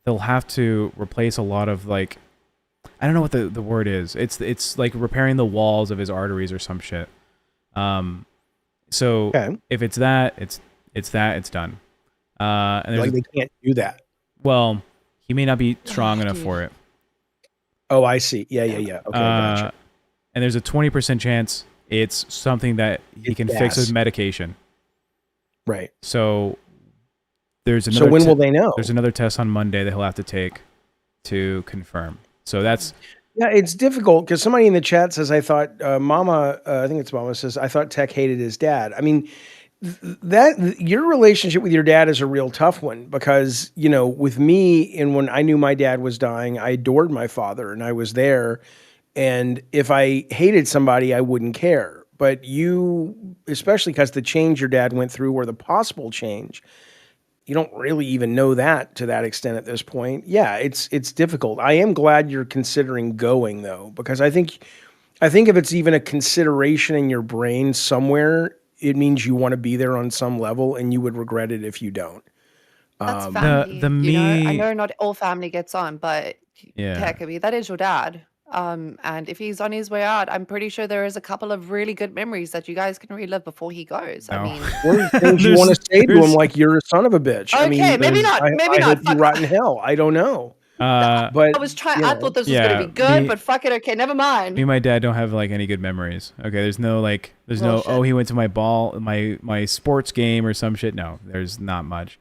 they'll have to replace a lot of like, I don't know what the word is. It's like repairing the walls of his arteries or some shit. So if it's that, it's done. And like they can't do that. Well, he may not be strong enough for it. Oh, I see. Yeah. Okay, gotcha. And there's a 20% chance it's something that he can fix with medication. Right. So there's another. So when will they know? There's another test on Monday that he'll have to take to confirm. So that's. Yeah, it's difficult because somebody in the chat says, I thought Mama, I think it's Mama says, I thought Tech hated his dad. I mean, your relationship with your dad is a real tough one because, with me and when I knew my dad was dying, I adored my father and I was there. And if I hated somebody, I wouldn't care. But you, especially because the change your dad went through or the possible change, you don't really even know that to that extent at this point. Yeah, it's difficult. I am glad you're considering going though, because I think if it's even a consideration in your brain somewhere, it means you want to be there on some level, and you would regret it if you don't. That's family. I know not all family gets on, but Tech, I mean, that is your dad. And if he's on his way out, I'm pretty sure there is a couple of really good memories that you guys can relive before he goes. I mean, what are things you want to say to him, like you're a son of a bitch? Okay, I mean, maybe not. I hope you rot in hell. I don't know. But I was trying. I thought this was going to be good, but fuck it. Okay, never mind. Me and my dad don't have like any good memories. Okay, there's no oh, he went to my sports game or some shit. No, there's not much.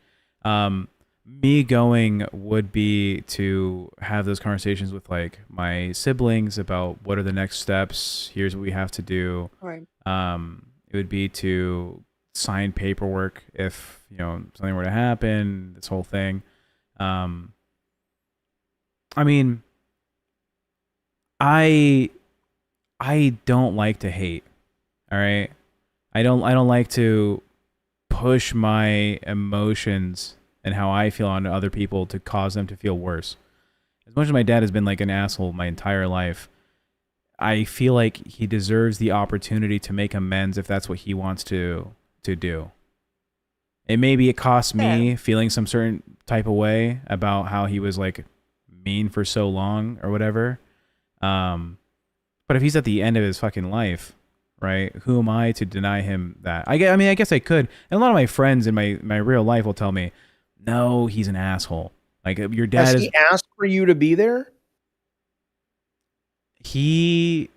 Me going would be to have those conversations with like my siblings about what are the next steps. Here's what we have to do. Right. It would be to sign paperwork if something were to happen. This whole thing. I mean, I don't like to hate. All right. I don't like to push my emotions and how I feel on other people to cause them to feel worse. As much as my dad has been like an asshole my entire life, I feel like he deserves the opportunity to make amends if that's what he wants to do. And maybe it costs me feeling some certain type of way about how he was like mean for so long or whatever. But if he's at the end of his fucking life, right? Who am I to deny him that? I guess I could. And a lot of my friends in my real life will tell me, no, he's an asshole. Like your dad Has he asked for you to be there? He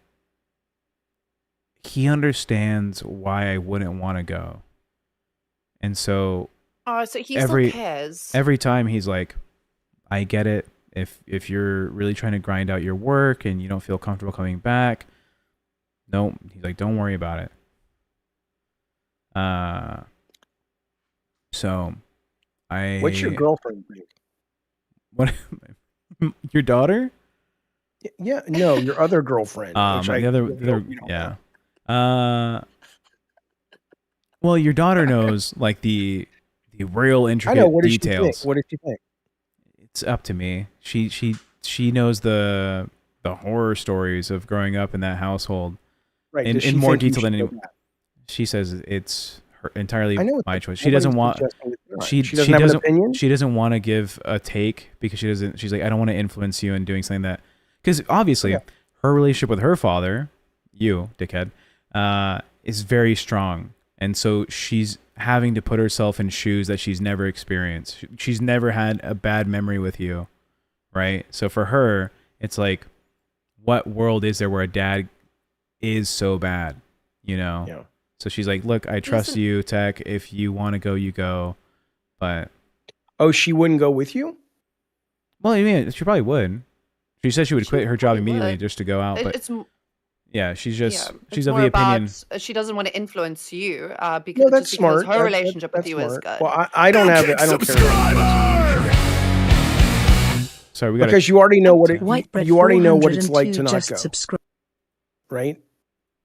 understands why I wouldn't want to go. And so Oh, so he still cares. Every time he's like, I get it. If you're really trying to grind out your work and you don't feel comfortable coming back, no, he's like, don't worry about it. So What's your girlfriend think? What? Your daughter? Yeah, no, your other girlfriend. Yeah. Well, your daughter knows like the real intricate I know. What details. Does she think? What does she think? It's up to me. She knows the horror stories of growing up in that household, right? In more detail than anyone. She says it's entirely my choice. She doesn't want. She doesn't have an opinion. She doesn't want to give a take because she doesn't. She's like, I don't want to influence you in doing something that, because obviously her relationship with her father, you dickhead, is very strong, and so she's having to put herself in shoes that she's never experienced. She's never had a bad memory with you, right? So for her, it's like, what world is there where a dad is so bad, you know? Yeah. So she's like, look, I trust you, Tech. If you want to go, you go. But she wouldn't go with you? Well, I mean, she probably would. She said she would quit her job immediately just to go out. But yeah, she's of the opinion she doesnn't want to influence you because that's smart. Her relationship with you is good. Well, I don't have it. I don't care. Sorry, because you already know what you already know what it's like to not go. Right?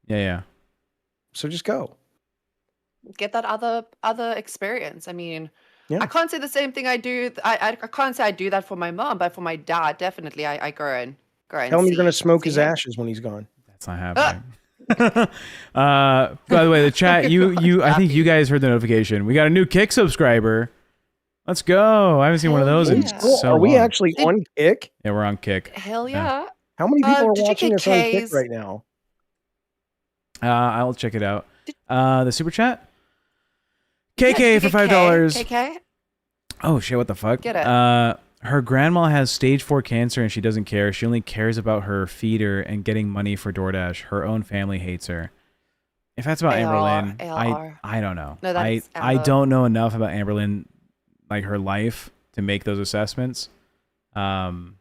Yeah. So just go. Get that other experience. I mean, I can't say the same thing I do. I can't say I do that for my mom, but for my dad, definitely I go and tell him you're going to smoke his ashes when he's gone. That's not happening. By the way, the chat, you I think you guys heard the notification. We got a new Kick subscriber. Let's go. I haven't seen one of those in so long. Are we actually on Kick? Yeah, we're on Kick. Hell yeah. How many people are watching us on Kick right now? I'll check it out. The super chat? KK for $5. KK? Oh shit, what the fuck? Get it. Her grandma has stage 4 cancer and she doesn't care. She only cares about her feeder and getting money for DoorDash. Her own family hates her. If that's about Amberlynn, I don't know. No, that's I don't know enough about Amberlynn, like her life, to make those assessments. But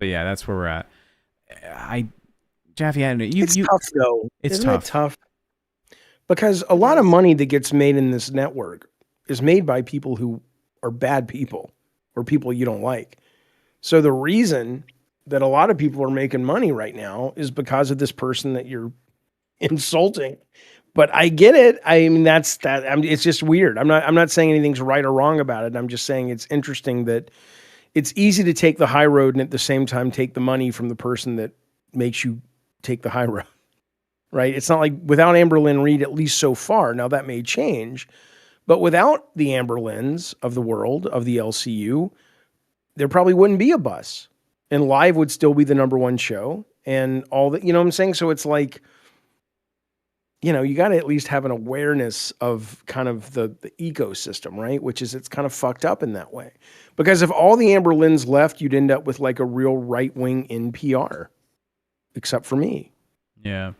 yeah, that's where we're at. Jaffy, I don't know. It's tough though. Isn't it tough? Because a lot of money that gets made in this network is made by people who are bad people or people you don't like. So the reason that a lot of people are making money right now is because of this person that you're insulting. But I get it. I mean, that's that. It's just weird. I'm not saying anything's right or wrong about it. I'm just saying it's interesting that it's easy to take the high road and at the same time take the money from the person that makes you take the high road. Right? It's not like without Amberlynn Reed, at least so far. Now that may change, but without the Amberlynns of the world, of the LCU, there probably wouldn't be a bus, and Live would still be the #1 show, and all that. You know what I'm saying? So it's like, you know, you got to at least have an awareness of kind of the ecosystem, right? Which is, it's kind of fucked up in that way, because if all the Amberlynns left, you'd end up with like a real right-wing NPR, except for me. Yeah.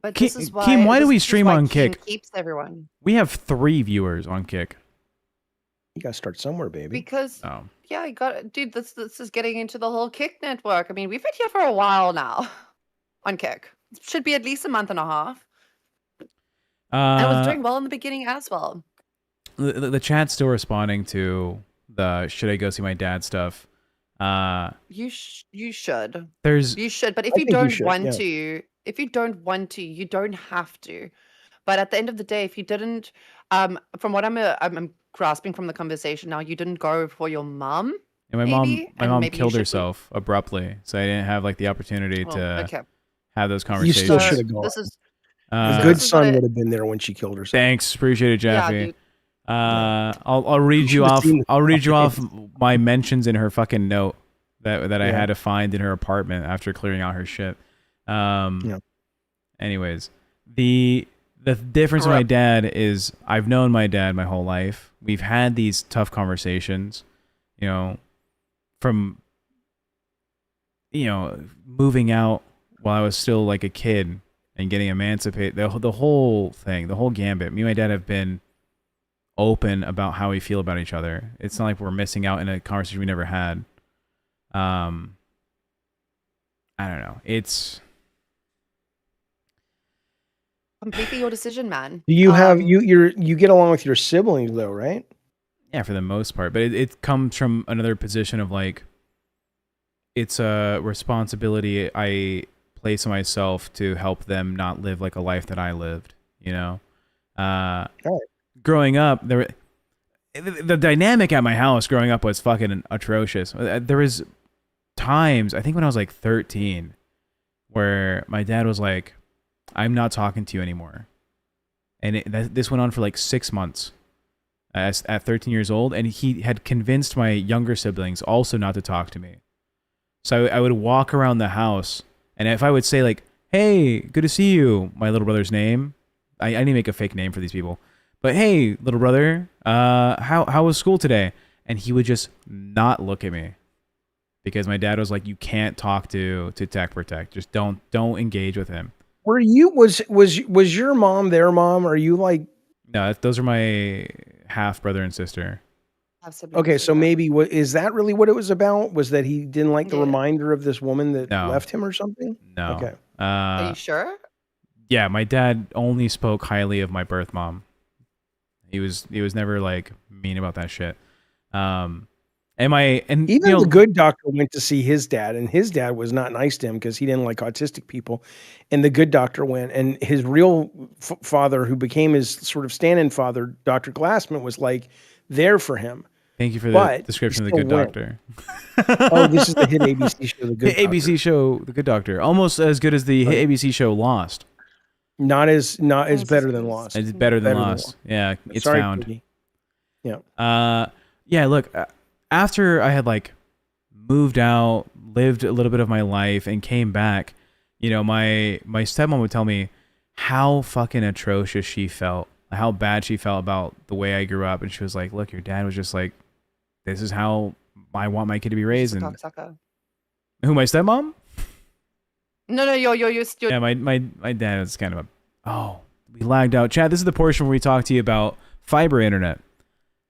But this is why, Keem, why do we stream on Kick? Keeps everyone. We have 3 viewers on Kick. You got to start somewhere, baby. Because yeah, you got, dude. This is getting into the whole Kick network. I mean, we've been here for a while now on Kick. It should be at least a month and a half. And it was doing well in the beginning as well. The chat's still responding to the should I go see my dad stuff. You should. You should, but if you don't want to. If you don't want to, you don't have to. But at the end of the day, if you didn't, from what I'm grasping from the conversation now, you didn't go for your mom. And my mom killed herself abruptly, so I didn't have like the opportunity to have those conversations. You still should have gone. A good son would have been there when she killed herself. Thanks, appreciate it, Jaffy. I'll read you off. I'll read you off my mentions in her fucking note that I had to find in her apartment after clearing out her shit. Anyways, the difference with my dad is I've known my dad my whole life. We've had these tough conversations, from moving out while I was still like a kid and getting emancipated. The whole thing, the whole gambit. Me and my dad have been open about how we feel about each other. It's not like we're missing out in a conversation we never had. I don't know. It's completely your decision, man. Do you have you get along with your siblings though, right? Yeah, for the most part, but it comes from another position of like, it's a responsibility I place on myself to help them not live like a life that I lived. Growing up, the dynamic at my house growing up was fucking atrocious. There was times, I think when I was like 13, where my dad was like, I'm not talking to you anymore. And this went on for like 6 months at 13 years old. And he had convinced my younger siblings also not to talk to me. So I would walk around the house, and if I would say like, hey, good to see you, my little brother's name. I need to make a fake name for these people. But hey, little brother, how was school today? And he would just not look at me. Because my dad was like, you can't talk to TechProtect. Just don't engage with him. Were you was your mom their mom? Are you like? No, those are my half brother and sister. Okay, so maybe is that really what it was about? Was that he didn't like the reminder of this woman that left him or something? No. Okay. Are you sure? Yeah, my dad only spoke highly of my birth mom. He was never like mean about that shit. Even the good doctor went to see his dad, and his dad was not nice to him because he didn't like autistic people. And the good doctor went, and his real father, who became his sort of stand-in father, Dr. Glassman, was like there for him. Thank you for the description of the good doctor. Oh, this is the hit ABC show, The Good Doctor. ABC show, The Good Doctor, almost as good as the hit ABC show Lost. Not as better than Lost. It's better than Lost. Yeah, it's Sorry, found. Piggy. Yeah. Yeah. Look, after I had like moved out, lived a little bit of my life, and came back, my stepmom would tell me how fucking atrocious she felt, how bad she felt about the way I grew up, and she was like, "Look, your dad was just like, this is how I want my kid to be raised." And who, my stepmom? No, you're Yeah, my dad is kind of we lagged out. Chad, this is the portion where we talk to you about fiber internet.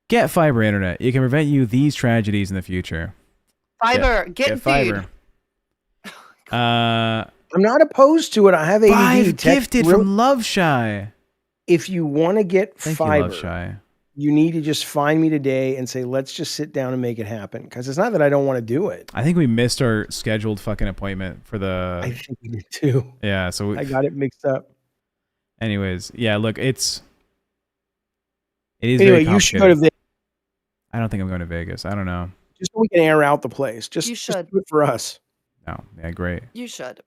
Get fiber internet. It can prevent you these tragedies in the future. Get fiber. I'm not opposed to it. I have ADD. 5 gifted from Love Shy. If you want to get fiber, Love Shy, you need to just find me today and say, let's just sit down and make it happen. Because it's not that I don't want to do it. I think we missed our scheduled fucking appointment for the... I think we did too. Yeah, so... I got it mixed up. Anyways, yeah, look, it is anyway, very complicated. You should go to Vegas. I don't think I'm going to Vegas. I don't know. Just so we can air out the place. You should. Just do it for us. No, yeah, great. You should.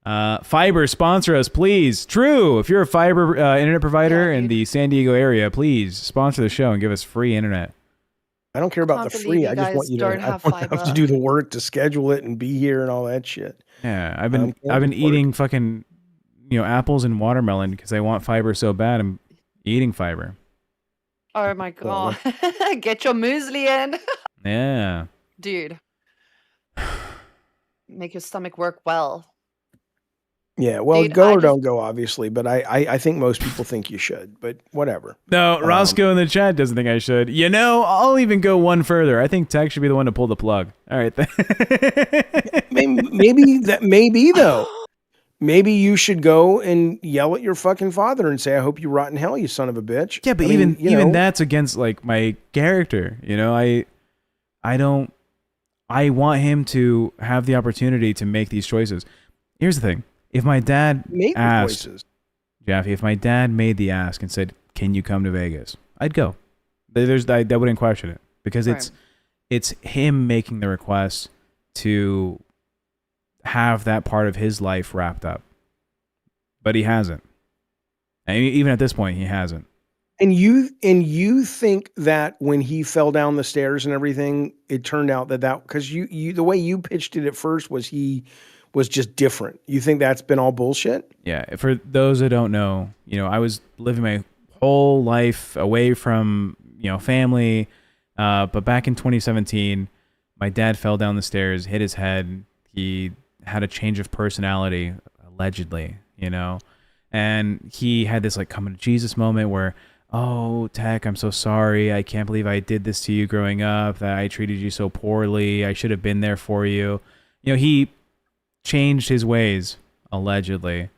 Fiber, sponsor us, please. True. If you're a fiber internet provider in the San Diego area, please sponsor the show and give us free internet. I don't care about the free. I just want you to have to do the work to schedule it and be here and all that shit. Yeah, I've been eating fucking apples and watermelon because I want fiber so bad. I'm eating fiber. Oh my god! Get your muesli in. Yeah, dude. Make your stomach work well. Yeah, well, dude, go or don't go, obviously, but I think most people think you should, but whatever. No, Roscoe in the chat doesn't think I should. I'll even go one further. I think Tech should be the one to pull the plug. All right. maybe though. Maybe you should go and yell at your fucking father and say, I hope you rot in hell, you son of a bitch. Yeah, but even that's against like my character. I want him to have the opportunity to make these choices. Here's the thing. If my dad asked, Jaffy, if my dad made the ask and said, can you come to Vegas? I'd go. I wouldn't question it because it's him making the request to have that part of his life wrapped up. But he hasn't. And even at this point, he hasn't. And you think that when he fell down the stairs and everything, it turned out that because you the way you pitched it at first was he was just different. You think that's been all bullshit? Yeah. For those that don't know, I was living my whole life away from, family, But back in 2017, my dad fell down the stairs, hit his head. He had a change of personality, allegedly, you know? And he had this like come to Jesus moment where, oh, Tech, I'm so sorry. I can't believe I did this to you growing up, that I treated you so poorly. I should have been there for you. You know, he changed his ways, allegedly.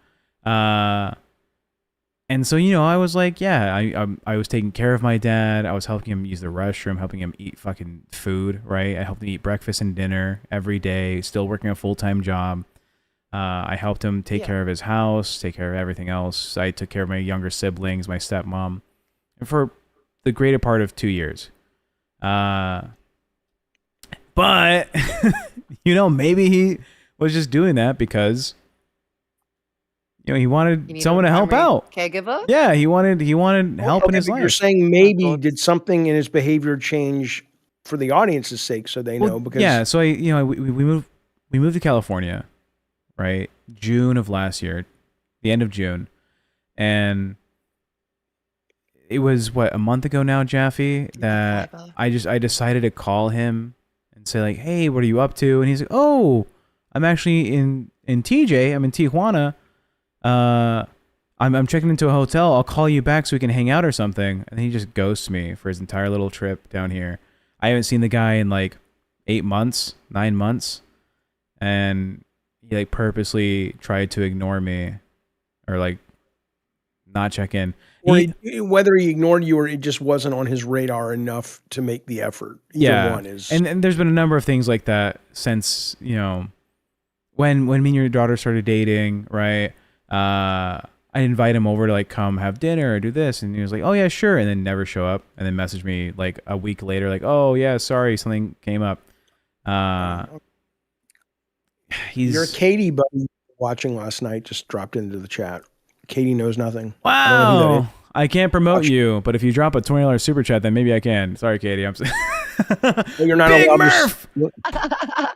And so, you know, I was like, yeah, I was taking care of my dad. I was helping him use the restroom, helping him eat fucking food, right? I helped him eat breakfast and dinner every day, still working a full-time job. I helped him take care of his house, take care of everything else. I took care of my younger siblings, my stepmom, for the greater part of 2 years. But, you know, maybe he was just doing that because, you know, he wanted someone to help out. Caregiver? Yeah, he wanted help in his life. You're saying maybe did something in his behavior change for the audience's sake, so they know? Because yeah, so we moved to California, right? June of last year, the end of June, and it was a month ago now, Jaffy, that I decided to call him and say like, hey, what are you up to? And he's like, oh, I'm actually in TJ. I'm in Tijuana. I'm checking into a hotel. I'll call you back so we can hang out or something. And he just ghosts me for his entire little trip down here. I haven't seen the guy in like 9 months. And he like purposely tried to ignore me or like not check in. Whether he ignored you or it just wasn't on his radar enough to make the effort. Either one is. And there's been a number of things like that since, you know, when me and your daughter started dating, right? I invite him over to like come have dinner or do this, and he was like, oh yeah, sure, and then never show up, and then message me like a week later like, oh yeah, sorry, something came up. Your Katie buddy watching last night just dropped into the chat. Katie knows nothing. Wow. I can't promote you, but if you drop a $20 super chat, then maybe I can. Sorry, Katie. I'm you're not Big allowed Murph!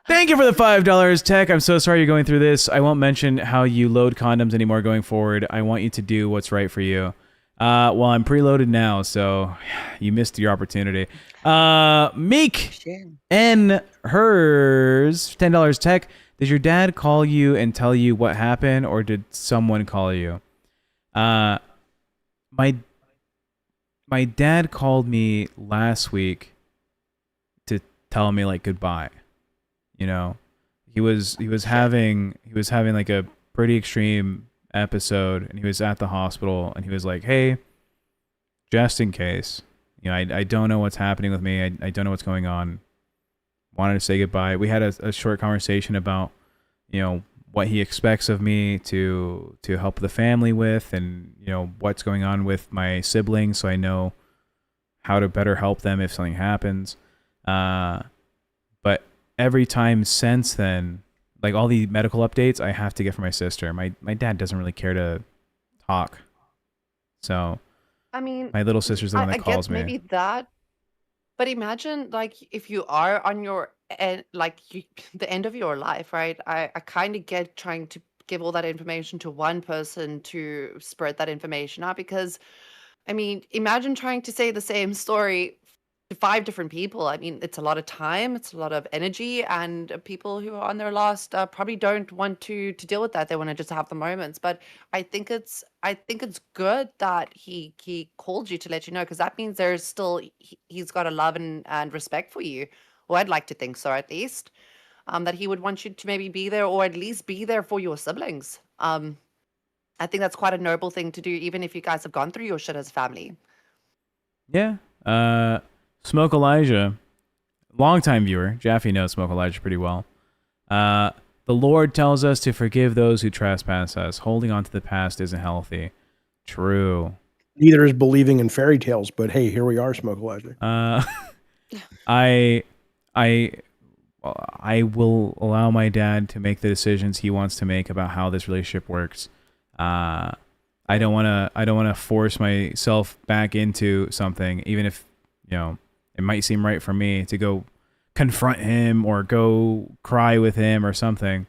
Thank you for the $5, Tech. I'm so sorry you're going through this. I won't mention how you load condoms anymore going forward. I want you to do what's right for you. Well, I'm preloaded now, so you missed your opportunity. Meek N. Hers, $10, Tech. Did your dad call you and tell you what happened, or did someone call you? My dad called me last week to tell me like goodbye. You know, he was having like a pretty extreme episode, and he was at the hospital, and he was like, hey, just in case, you know, I don't know what's happening with me. I don't know what's going on. Wanted to say goodbye. We had a short conversation about, you know, what he expects of me to help the family with, and, you know, what's going on with my siblings, so I know how to better help them if something happens. But every time since then, like all the medical updates I have to get from my sister. My dad doesn't really care to talk. So I mean, my little sister's the one that calls me. Maybe that, but imagine like if you are on your end, the end of your life, right? I kind of get trying to give all that information to one person to spread that information out, because I mean, imagine trying to say the same story to 5 different people. I mean, it's a lot of time, it's a lot of energy, and people who are on their last probably don't want to deal with that. They want to just have the moments. But I think it's good that he called you to let you know, because that means there's still he's got a love and respect for you. Or I'd like to think so, at least. That he would want you to maybe be there, or at least be there for your siblings. I think that's quite a noble thing to do, even if you guys have gone through your shit as a family. Yeah. Smoke Elijah, longtime viewer. Jaffy knows Smoke Elijah pretty well. The Lord tells us to forgive those who trespass us. Holding on to the past isn't healthy. True. Neither is believing in fairy tales, but hey, here we are, Smoke Elijah. I will allow my dad to make the decisions he wants to make about how this relationship works. I don't want to force myself back into something, even if, you know, it might seem right for me to go confront him or go cry with him or something.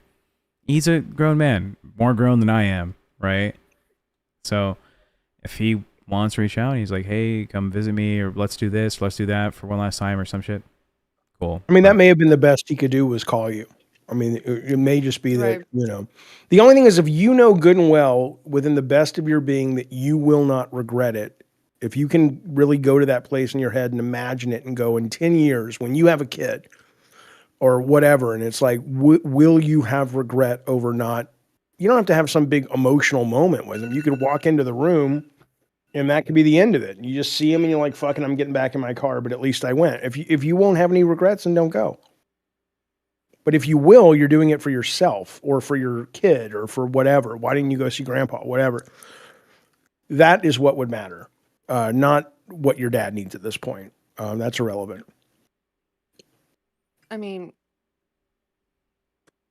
He's a grown man, more grown than I am, right? So if he wants to reach out, he's like, hey, come visit me, or let's do this, let's do that for one last time, or some shit. Cool. I mean, that may have been the best he could do was call you. I mean, it may just be Right. that, you know, the only thing is if you know good and well within the best of your being that you will not regret it, if you can really go to that place in your head and imagine it and go in 10 years when you have a kid or whatever, and it's like, will you have regret over not, you don't have to have some big emotional moment with him. You could walk into the room and that could be the end of it. You just see him and you're like, fucking, I'm getting back in my car, but at least I went. If you won't have any regrets, then don't go. But if you will, you're doing it for yourself or for your kid or for whatever. Why didn't you go see grandpa? Whatever. That is what would matter. Not what your dad needs at this point. That's irrelevant. I mean,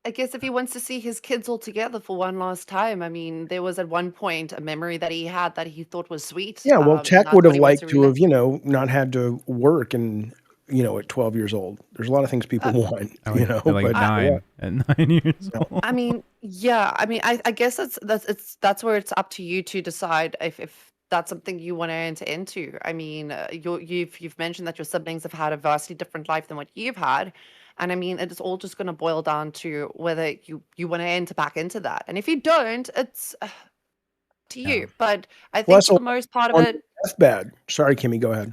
I guess if he wants to see his kids all together for one last time, I mean, there was at one point a memory that he had that he thought was sweet. Yeah, well, And Tech that's would what have he wants liked to to have, relive. you know, not had to work and, you know, at 12 years old. There's a lot of things people want, I you would know, feel like but 9 at 9 years old. I mean, yeah, I mean, I guess that's where it's up to you to decide if that's something you want to enter into. I mean, you've mentioned that your siblings have had a vastly different life than what you've had, and I mean, it's all just going to boil down to whether you want to enter back into that, and if you don't, it's to Yeah. you. But I think plus for the most part of on it, deathbed. Sorry, Kimmy, go ahead.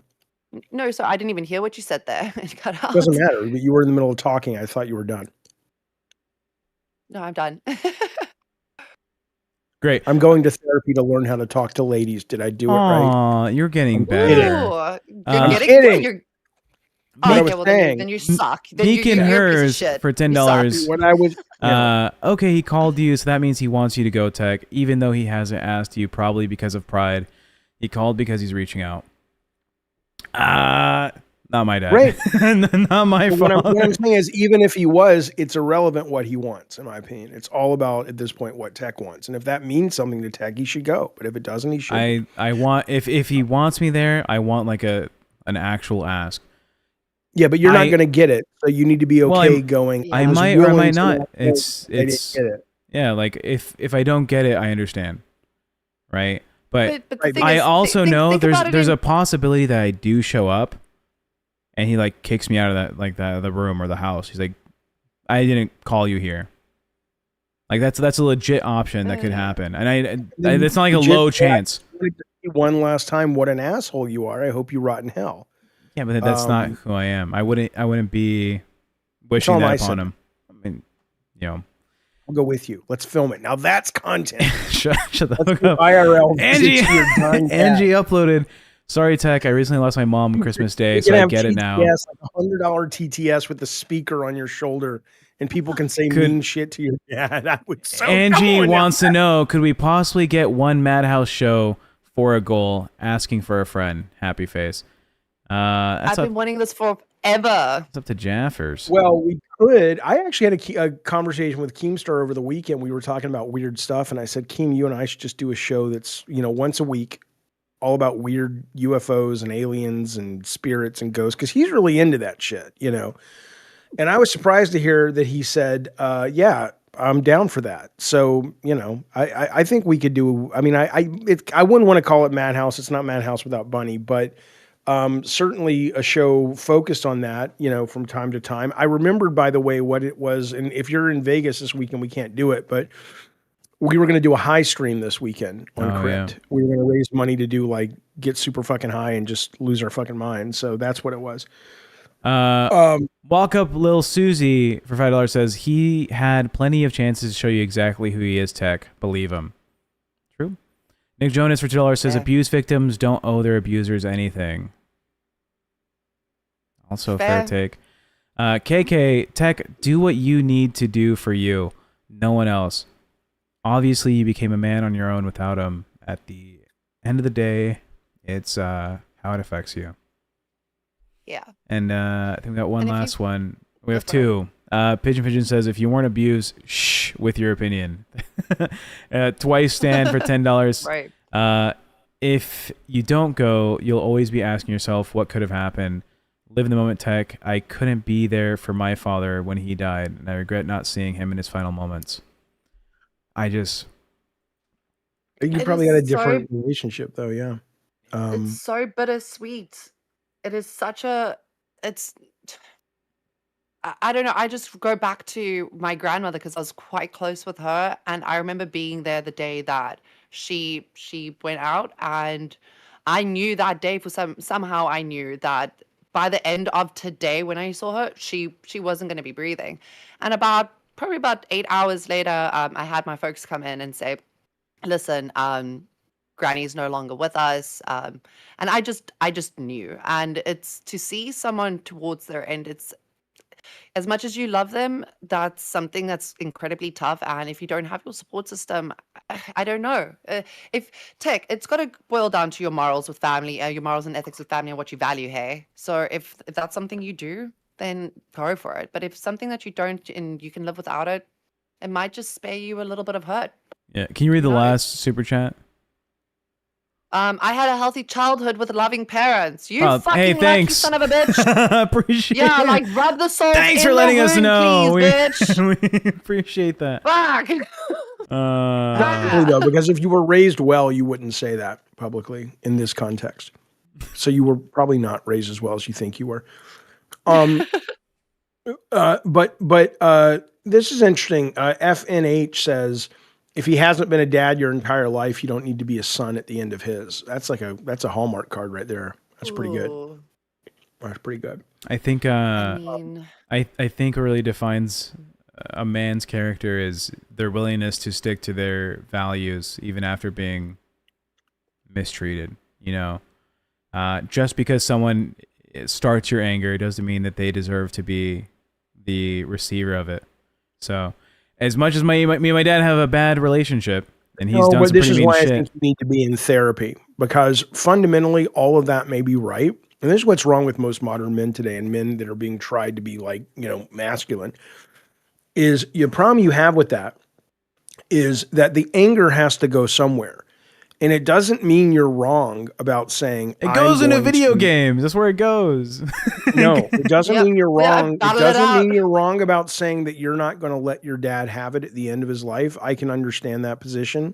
no. So I didn't even hear what you said there. It cut out. Doesn't matter, but you were in the middle of talking. I thought you were done. No, I'm done. Great. I'm going to therapy to learn how to talk to ladies. Did I do it right? Aw, you're getting I'm better. kidding. Ooh, I'm you're getting kidding. you're What I okay. was Well, saying. then you suck. Then Meek and you're a piece of hers shit. for You $10. suck. When I was, Okay, he called you, so that means he wants you to go, Tech, even though he hasn't asked you, probably because of pride. He called because he's reaching out. Not my dad. Right. Not my But fault. what I'm saying is, even if he was, it's irrelevant what he wants, in my opinion. It's all about, at this point, what Tech wants. And if that means something to Tech, he should go. But if it doesn't, he should. I want, if he wants me there, I want like an actual ask. Yeah, but you're not going to get it. So you need to be okay Well, going. I Yeah. might or I might not. It's I didn't get it. yeah, like if I don't get it, I understand. Right? But the thing I is, also think know about it there's in- a possibility that I do show up and he like kicks me out of the room or the house. He's like, I didn't call you here. Like that's a legit option that could happen. And it's not like a low chance. One last time, what an asshole you are. I hope you rot in hell. Yeah, but that's not who I am. I wouldn't be wishing all that I upon said. him. I mean, you know. I'll go with you. Let's film it. Now that's content. shut the Let's fuck do up. IRL. Angie, visit to your dying dad. Angie uploaded. Sorry, Tech. I recently lost my mom on Christmas Day, You're so gonna I have get it TTS, now. like $100 TTS with the speaker on your shoulder, and people can say mean shit to your dad. I would so Angie go wants to know: could we possibly get one Madhouse show for a goal? Asking for a friend. Happy face. That's I've been wanting this forever. It's up to Jaffers. Well, we could. I actually had a conversation with Keemstar over the weekend. We were talking about weird stuff, and I said, Keem, you and I should just do a show that's, once a week, all about weird UFOs and aliens and spirits and ghosts, because he's really into that shit, And I was surprised to hear that he said, yeah, I'm down for that. So, I think we could do, I wouldn't want to call it Madhouse. It's not Madhouse without Bunny, but certainly a show focused on that, from time to time. I remembered, by the way, what it was. And if you're in Vegas this weekend, we can't do it, but we were going to do a high stream this weekend on Crypt. Yeah. We were going to raise money to do get super fucking high and just lose our fucking minds. So that's what it was. Walk Up Lil Susie for $5 says he had plenty of chances to show you exactly who he is, Tech. Believe him. True. Nick Jonas for $2 says abuse victims don't owe their abusers anything. Also a fair take. KK, Tech, do what you need to do for you. No one else. Obviously, you became a man on your own without him. At the end of the day, it's how it affects you. Yeah. And I think we got one last one. We have two. Pigeon says, if you weren't abused, shh, with your opinion. Twice stand for $10. Right. If you don't go, you'll always be asking yourself what could have happened. Live in the moment, Tech. I couldn't be there for my father when he died, and I regret not seeing him in his final moments. You probably had a different relationship, though, yeah. It's so bittersweet. It is such a. It's. I don't know. I just go back to my grandmother because I was quite close with her, and I remember being there the day that she went out, and I knew that day for somehow I knew that by the end of today when I saw her, she wasn't going to be breathing, and probably about 8 hours later, I had my folks come in and say, "Listen, Granny's no longer with us," and I just knew, and it's to see someone towards their end. It's as much as you love them, that's something that's incredibly tough. And if you don't have your support system, I don't know. If Tech, it's got to boil down to your morals with family, your morals and ethics with family, and what you value. Hey, so if that's something you do, then go for it. But if something that you don't and you can live without it, it might just spare you a little bit of hurt. Yeah. Can you read the last super chat? I had a healthy childhood with loving parents. You fucking hey, lucky thanks. son of a bitch. Appreciate Yeah, it. like rub the salt. Thanks in for letting the us wound, know. please, bitch. We appreciate that. Fuck. Really though, because if you were raised well, you wouldn't say that publicly in this context. So you were probably not raised as well as you think you were. But this is interesting. FNH says, if he hasn't been a dad your entire life, you don't need to be a son at the end of his. That's a Hallmark card right there. That's pretty good. That's pretty good. I think I think what really defines a man's character is their willingness to stick to their values even after being mistreated. You know, just because someone starts your anger doesn't mean that they deserve to be the receiver of it. So, as much as me and my dad have a bad relationship, and he's done some pretty mean shit. This is why I think you need to be in therapy, because fundamentally all of that may be right. And this is what's wrong with most modern men today, and men that are being tried to be like, masculine, is the problem you have with that is that the anger has to go somewhere. And it doesn't mean you're wrong about saying it goes into video games. That's where it goes. No, it doesn't mean you're wrong. It doesn't mean you're wrong about saying that you're not going to let your dad have it at the end of his life. I can understand that position,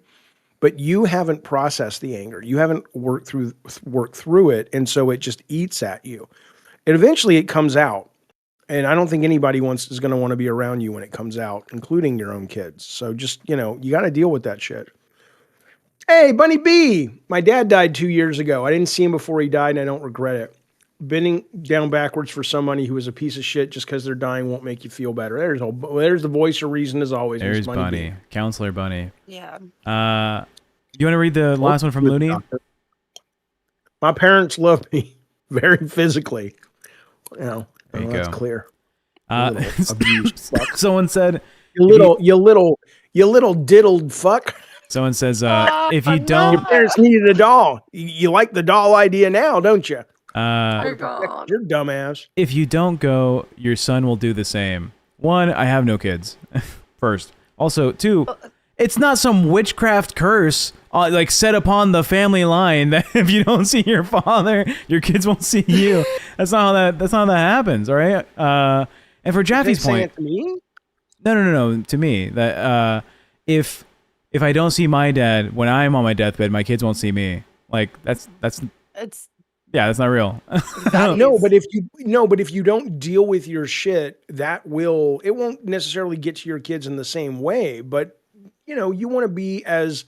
but you haven't processed the anger. You haven't worked through it, and so it just eats at you. And eventually it comes out. And I don't think anybody is going to want to be around you when it comes out, including your own kids. So just, you got to deal with that shit. Hey, Bunny B, my dad died 2 years ago. I didn't see him before he died, and I don't regret it. Bending down backwards for somebody who is a piece of shit just because they're dying won't make you feel better. There's the voice of reason as always. There's Bunny. Counselor Bunny. Yeah. You want to read the last one from Looney? Doctor. My parents love me very physically. There you go. That's clear. Someone said, you little diddled fuck. Someone says, if you don't... Your parents needed a doll. You like the doll idea now, don't you? You're dumbass. If you don't go, your son will do the same. One, I have no kids. First. Also, two, it's not some witchcraft curse like set upon the family line that if you don't see your father, your kids won't see you. That's not how that happens, all right? And for Jaffy's point... It to me? No, to me. That if I don't see my dad when I'm on my deathbed, my kids won't see me. Like that's not real. No, but if you don't deal with your shit, it won't necessarily get to your kids in the same way. But you want to be as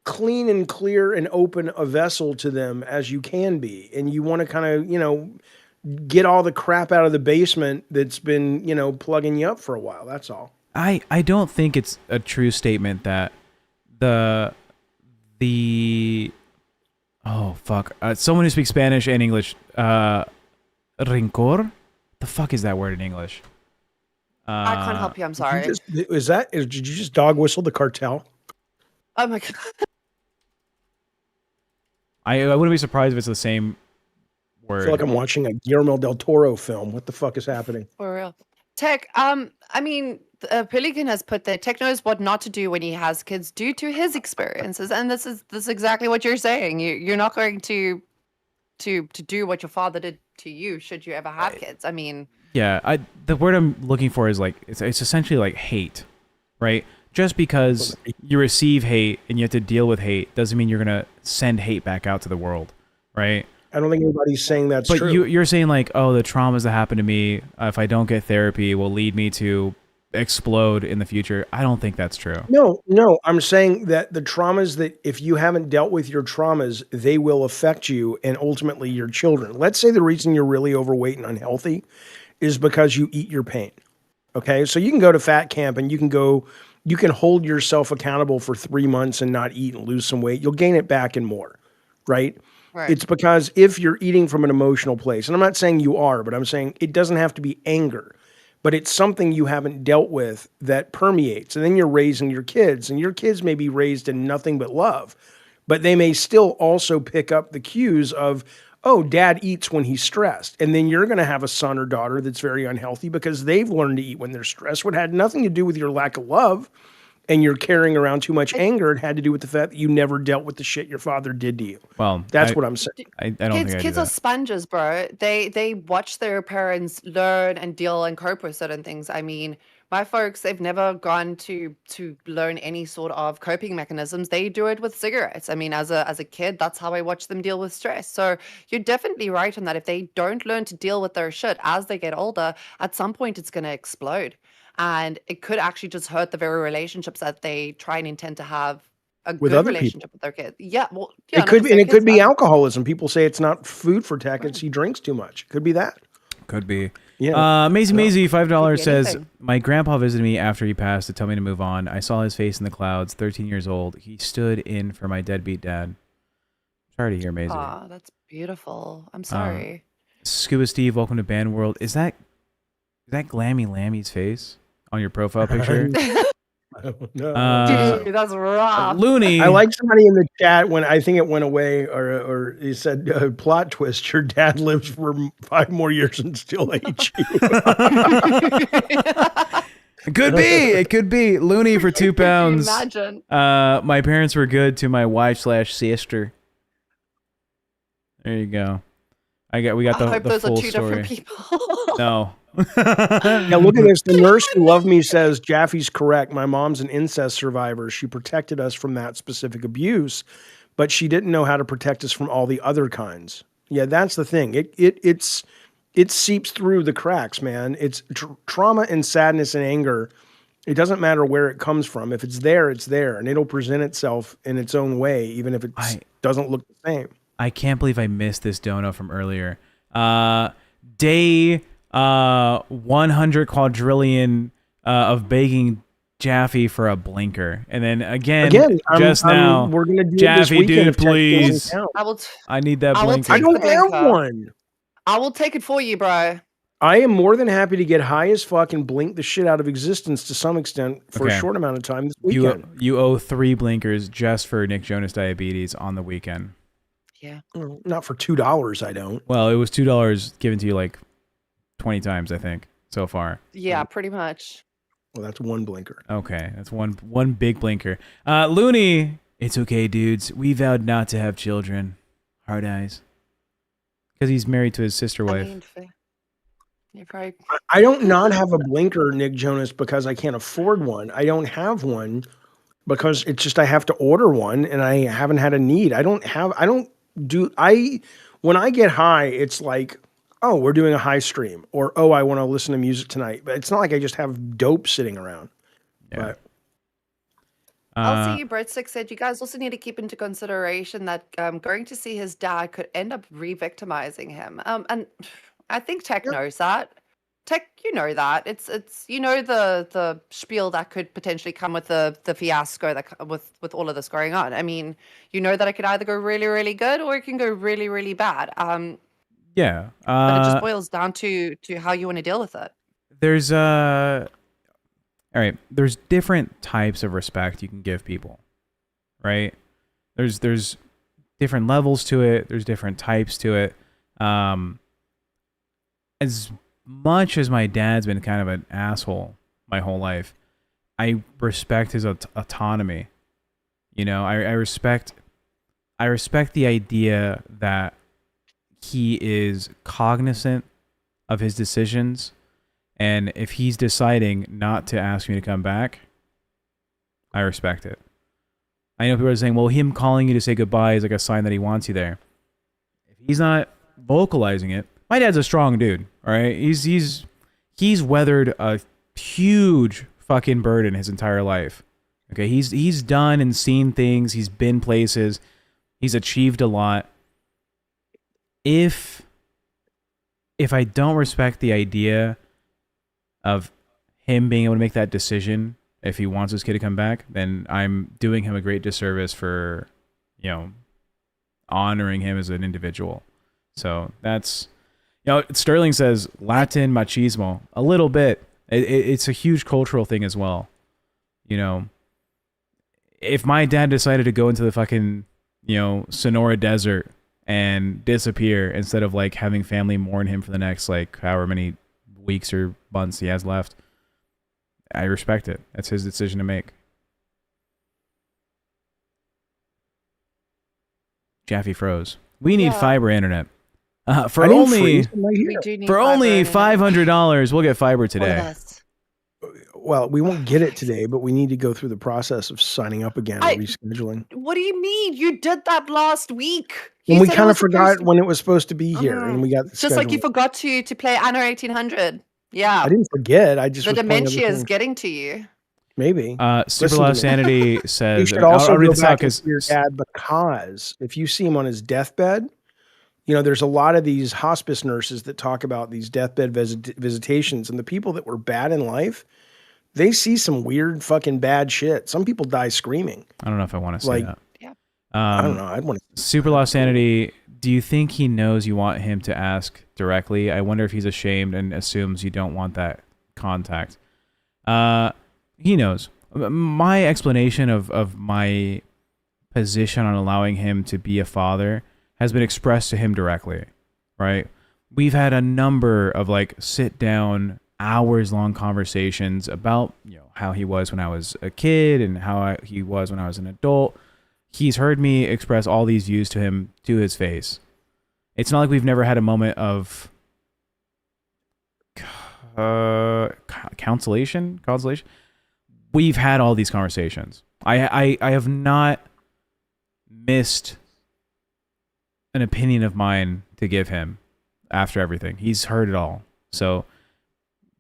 clean and clear and open a vessel to them as you can be, and you want to kind of get all the crap out of the basement that's been plugging you up for a while. That's all. I don't think it's a true statement that someone who speaks Spanish and English, rencor? The fuck is that word in English? I can't help you. I'm sorry. Did you just dog whistle the cartel? Oh my god. I wouldn't be surprised if it's the same word. I feel like I'm watching a Guillermo del Toro film. What the fuck is happening? For real. Tech, I mean, Pelican has put there, Tech knows what not to do when he has kids due to his experiences. And this is exactly what you're saying. You're not going to do what your father did to you should you ever have kids. I mean... Yeah, the word I'm looking for is like, it's essentially like hate, right? Just because you receive hate and you have to deal with hate doesn't mean you're going to send hate back out to the world, right? I don't think anybody's saying that's but true. You're saying like, oh, the traumas that happen to me, if I don't get therapy, will lead me to explode in the future. I don't think that's true. No, I'm saying that the traumas that if you haven't dealt with your traumas, they will affect you and ultimately your children. Let's say the reason you're really overweight and unhealthy is because you eat your pain. Okay. So you can go to fat camp and you can hold yourself accountable for 3 months and not eat and lose some weight. You'll gain it back and more. Right. Right. It's because if you're eating from an emotional place, and I'm not saying you are, but I'm saying it doesn't have to be anger, but it's something you haven't dealt with that permeates. And then you're raising your kids, and your kids may be raised in nothing but love, but they may still also pick up the cues of, oh, dad eats when he's stressed. And then you're going to have a son or daughter that's very unhealthy because they've learned to eat when they're stressed, what had nothing to do with your lack of love. And you're carrying around too much anger. It had to do with the fact that you never dealt with the shit your father did to you. Well, that's what I'm saying. I don't think I do kids that. are sponges, bro. They watch their parents learn and deal and cope with certain things. I mean, my folks, they've never gone to learn any sort of coping mechanisms. They do it with cigarettes. I mean, as a kid, that's how I watch them deal with stress. So you're definitely right on that. If they don't learn to deal with their shit as they get older, at some point it's going to explode. And it could actually just hurt the very relationships that they try and intend to have a With good other relationship people. with their kids. Yeah, well, yeah, it could be, and it could be alcoholism. People say it's not food for tech; it's he drinks too much. It could be that. Could be. Yeah. Maisie, $5 says, anything. my grandpa visited me after he passed to tell me to move on. I saw his face in the clouds, 13 years old. He stood in for my deadbeat dad. Sorry to hear, Maisie. Aw, that's beautiful. I'm sorry. Scuba Steve, welcome to Band World. Is that Glammy Lammy's face on your profile picture? No. Dude, that's rough. Looney. I like somebody in the chat when I think it went away, or he said, plot twist, your dad lives for 5 more years and still hates you. It could be. Looney for £2. Imagine. My parents were good to my wife/sister. There you go. We got I hope the those full are two story. different people. No. Now look at this. The nurse who loved me says, Jaffy's correct. My mom's an incest survivor. She protected us from that specific abuse, but she didn't know how to protect us from all the other kinds. Yeah, that's the thing. It seeps through the cracks, man. It's trauma and sadness and anger. It doesn't matter where it comes from. If it's there, it's there, and it'll present itself in its own way, even if it doesn't look the same. I can't believe I missed this dono from earlier. Day 100 quadrillion of begging Jaffy for a blinker, and then again now, we're gonna do Jaffy, this weekend dude, please. I need that blinker. I don't have one. I will take it for you, bro. I am more than happy to get high as fuck and blink the shit out of existence to some extent for a short amount of time this weekend. You owe 3 blinkers just for Nick Jonas diabetes on the weekend. Yeah. Not for $2, I don't. Well, it was $2 given to you like 20 times, I think, so far. Yeah, pretty much. Well, that's 1 blinker. Okay, that's one big blinker. Looney, it's okay, dudes. We vowed not to have children. Hard eyes. Because he's married to his sister wife. You're probably... I don't not have a blinker, Nick Jonas, because I can't afford one. I don't have one because it's just I have to order one, and I haven't had a need. When I get high, it's like, oh, we're doing a high stream, or oh, I want to listen to music tonight. But it's not like I just have dope sitting around. Yeah. But, I'll see you, Brett Six said you guys also need to keep into consideration that going to see his dad could end up re-victimizing him. And I think Tech knows that. Tech, you know that. It's the spiel that could potentially come with the fiasco that with all of this going on. I mean, you know that it could either go really, really good or it can go really, really bad. Yeah. But it just boils down to how you want to deal with it. There's all right, there's different types of respect you can give people, right? There's different levels to it. There's different types to it. As much as my dad's been kind of an asshole my whole life, I respect his autonomy. You know, I respect the idea that he is cognizant of his decisions. And if he's deciding not to ask me to come back, I respect it. I know people are saying, well, him calling you to say goodbye is like a sign that he wants you there. If he's not vocalizing it, my dad's a strong dude. All right, he's weathered a huge fucking burden his entire life. Okay, he's done and seen things. He's been places. He's achieved a lot. If I don't respect the idea of him being able to make that decision, if he wants his kid to come back, then I'm doing him a great disservice for, honoring him as an individual. So that's, Sterling says Latin machismo, a little bit. It's a huge cultural thing as well. If my dad decided to go into the fucking, Sonora desert and disappear instead of like having family mourn him for the next like however many weeks or months he has left, I respect it. That's his decision to make. Jaffy froze. We need fiber internet. For only $500, we'll get fiber today. Well, we won't get it today, but we need to go through the process of signing up again and rescheduling. What do you mean? You did that last week. And we kind of forgot when it was supposed to be here, and we got just like you forgot to play Anno 1800. Yeah, I didn't forget. I just the dementia is getting to you. Maybe. Super Law Sanity says. You should also I'll read go this back out to your dad, because if you see him on his deathbed, there's a lot of these hospice nurses that talk about these deathbed visitations, and the people that were bad in life, they see some weird fucking bad shit. Some people die screaming. I don't know if I want to say that. Yeah. I don't know. I'd want to. Super Law Sanity, do you think he knows you want him to ask directly? I wonder if he's ashamed and assumes you don't want that contact. He knows. My explanation of my position on allowing him to be a father has been expressed to him directly, right? We've had a number of like sit down, hours long conversations about how he was when I was a kid and how he was when I was an adult. He's heard me express all these views to him to his face. It's not like we've never had a moment of consolation. We've had all these conversations. I have not missed an opinion of mine to give him after everything. He's heard it all. So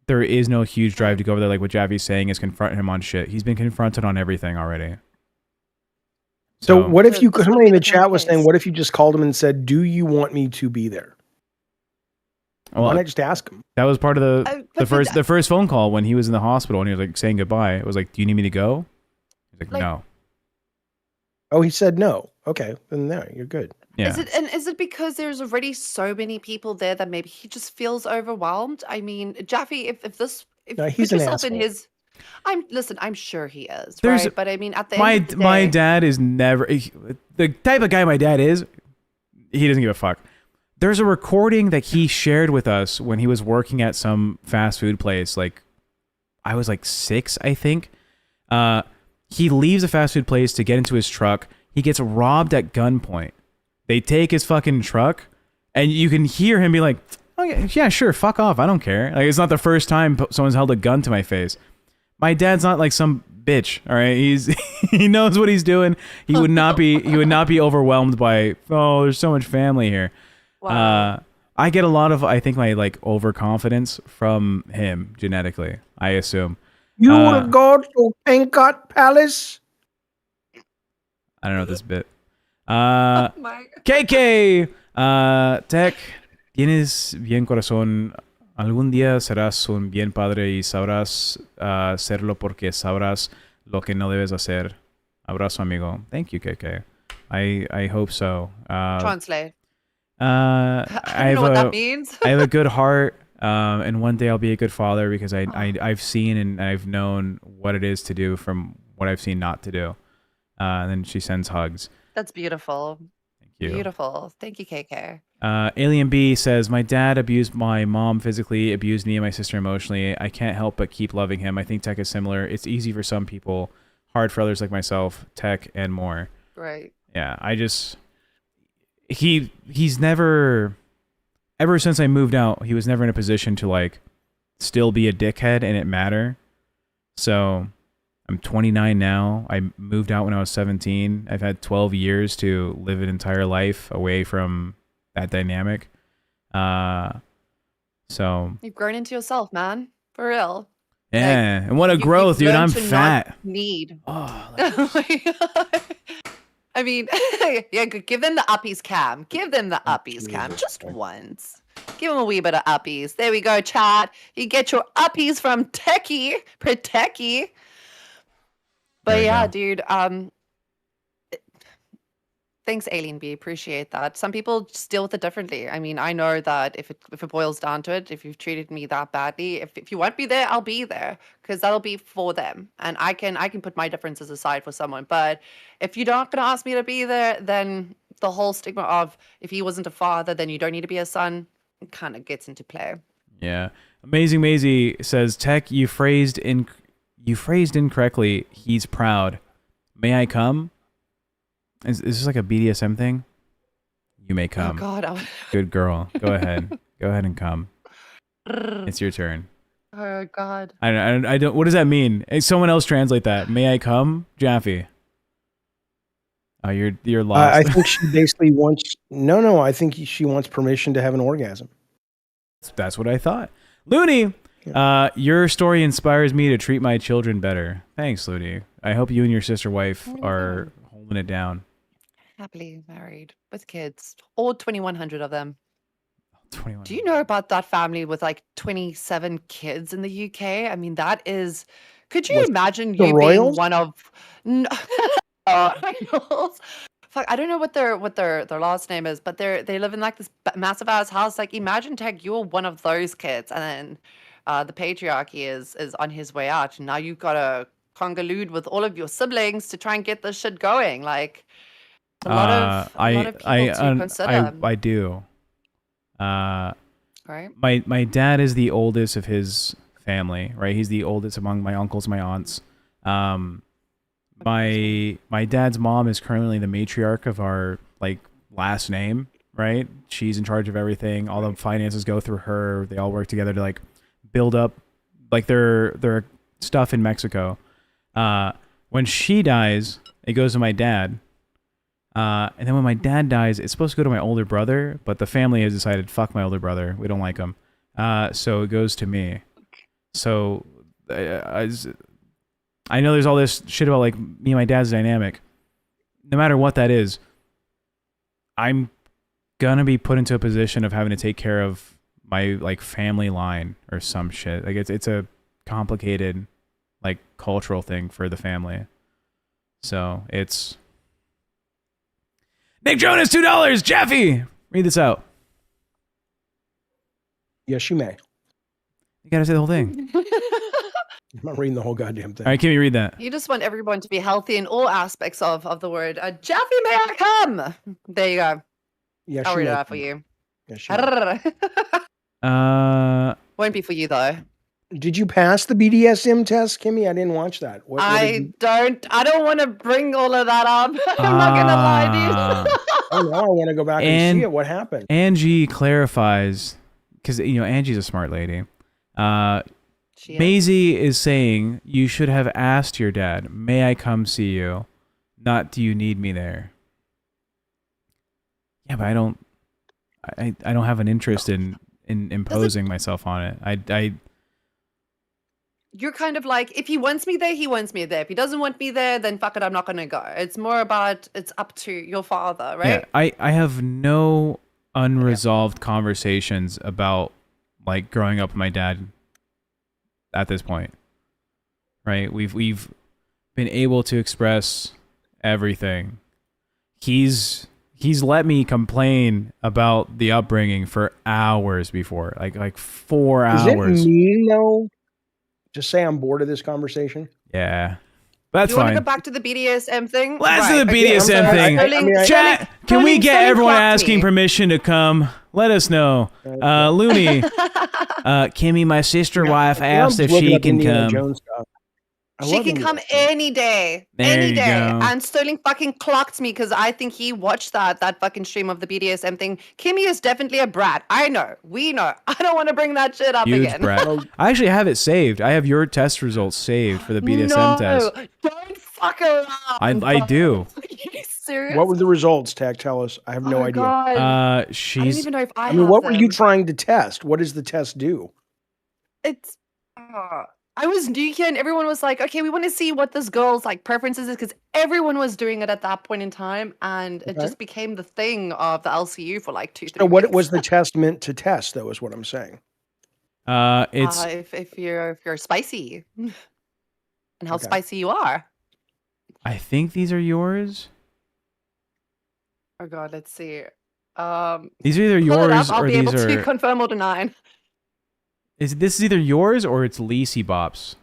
there is no huge drive to go over there like what Jaffy's saying is confront him on shit. He's been confronted on everything already. So what if somebody in the chat was saying, what if you just called him and said, do you want me to be there? Why not just ask him? That was part of the first phone call when he was in the hospital and he was like saying goodbye. It was like, do you need me to go? He's like, no. Oh, he said no. Okay, then there, you're good. Yeah. Is it because there's already so many people there that maybe he just feels overwhelmed? I mean, Jaffy, if he's an asshole. I'm sure he is, There's, right? But I mean, at the end of the day, my dad is never the type of guy my dad is. He doesn't give a fuck. There's a recording that he shared with us when he was working at some fast food place. Like, I was like 6, I think. He leaves a fast food place to get into his truck. He gets robbed at gunpoint. They take his fucking truck, and you can hear him be like, "Oh yeah, sure, fuck off. I don't care." Like, it's not the first time someone's held a gun to my face. My dad's not like some bitch. All right, he knows what he's doing. He would not be overwhelmed by, oh, there's so much family here. Wow. I get a lot of, I think, my like overconfidence from him genetically, I assume. You will go to Pankot Palace? I don't know this bit. KK, Tech, tienes bien corazón. Algún día serás un bien padre y sabrás serlo porque sabrás lo que no debes hacer. Abrazo, amigo. Thank you, KK. I hope so. Translate. I don't know what that means. I have a good heart, and one day I'll be a good father because I've seen and I've known what it is to do from what I've seen not to do. And then she sends hugs. That's beautiful. Thank you. Beautiful. Thank you, KK. Alien B says, my dad abused my mom physically, abused me and my sister emotionally. I can't help but keep loving him. I think Tech is similar. It's easy for some people, hard for others like myself, Tech, and more. Right. Yeah, he's never, ever since I moved out, he was never in a position to like still be a dickhead and it matter. So I'm 29 now. I moved out when I was 17. I've had 12 years to live an entire life away from that dynamic. So You've grown into yourself, man. For real. yeah, Like, and what a growth, dude! learned I'm to not fat. need. Oh, Oh my God. I mean, yeah, give them the uppies, Cam. Give them the uppies, Cam. Just once. Give them a wee bit of uppies. There we go, chat. You get your uppies from TechProtect. But yeah, dude, thanks, Alien B. Appreciate that. Some people just deal with it differently. I mean, I know that if it boils down to it, if you've treated me that badly, if you want me there, I'll be there because that'll be for them, and I can put my differences aside for someone. But if you're not gonna ask me to be there, then the whole stigma of if he wasn't a father, then you don't need to be a son, kind of gets into play. yeah. Amazing Maisie says, Tech, you phrased incorrectly. He's proud. May I come? Is this like a BDSM thing? You may come. Oh God. Good girl. Go ahead. Go ahead and come. It's your turn. Oh God. I don't. What does that mean? Hey, someone else translate that. May I come, Jaffy? Oh, you're lost. I think she basically wants. No. I think she wants permission to have an orgasm. That's what I thought. Looney, your story inspires me to treat my children better. Thanks, Looney. I hope you and your sister wife are holding it down. Happily married with kids, all 2,100 of them. 21. Do you know about that family with like 27 kids in the UK? I mean, that is. Could you imagine the you Royals? being one of? No, Royals. Fuck, I don't know what their last name is, but they live in like this massive ass house. Like, imagine, Tech, you're one of those kids, and then the patriarchy is on his way out. And now you've got to convolude with all of your siblings to try and get this shit going. Like, a lot of people to consider. I do. Right. My dad is the oldest of his family, right? He's the oldest among my uncles, my aunts. My dad's mom is currently the matriarch of our like last name, right? She's in charge of everything. All the finances go through her. They all work together to like build up like their stuff in Mexico. When she dies, it goes to my dad. And then when my dad dies, it's supposed to go to my older brother, but the family has decided, fuck my older brother. We don't like him. So it goes to me. So I know there's all this shit about like me and my dad's dynamic. No matter what that is, I'm gonna be put into a position of having to take care of my like family line or some shit. Like it's a complicated like cultural thing for the family. So it's Nick Jonas, $2. Jaffy, read this out. Yes, you may. You gotta say the whole thing. I'm not reading the whole goddamn thing. All right, can you read that? You just want everyone to be healthy in all aspects of the word. Jaffy, may I come? There you go. Yes, I'll you read it may. out for you. Yes, you may. Won't be for you though. Did you pass the BDSM test, Kimmy? I didn't watch that. I don't want to bring all of that up. I'm not gonna lie to you. Oh no, I want to go back and see it. What happened? Angie clarifies, because you know Angie's a smart lady. Maisie is saying you should have asked your dad, "May I come see you?" Not, "Do you need me there?" Yeah, but I don't have an interest in imposing myself on it. You're kind of like, if he wants me there, he wants me there. If he doesn't want me there, then fuck it, I'm not gonna go. It's more about it's up to your father, right? Yeah, I have no unresolved conversations about like growing up with my dad at this point. Right? We've been able to express everything. He's let me complain about the upbringing for hours before, like 4 hours. Is it mean though? Just say I'm bored of this conversation. Yeah, that's you fine. Want to go back to the BDSM thing? Let's do the BDSM thing. Chat, can we get everyone asking permission to come? Let us know. Looney, Kimmy, my sister wife asked if she can come. She can come any day. There any you day. go. And Sterling fucking clocked me because I think he watched that fucking stream of the BDSM thing. Kimmy is definitely a brat. I know. We know. I don't want to bring that shit up Huge again. brat. I actually have it saved. I have your test results saved for the BDSM test. Don't fuck around. I do. Are you serious? What were the results, Tech? Tell us. I have no idea. God. I don't She's. even know if I I mean, have what were you them. trying to test? What does the test do? It's I was new here and everyone was like, okay, we want to see what this girl's like preferences is because everyone was doing it at that point in time and it just became the thing of the LCU for like 2-3 weeks. So what was the test meant to test, though, is what I'm saying. It's if you're spicy and how spicy you are. I think these are yours. Oh god, let's see. These are either pull it yours up, I'll or be these able to are. confirm or deny. This is either yours or it's Lacey Bop's.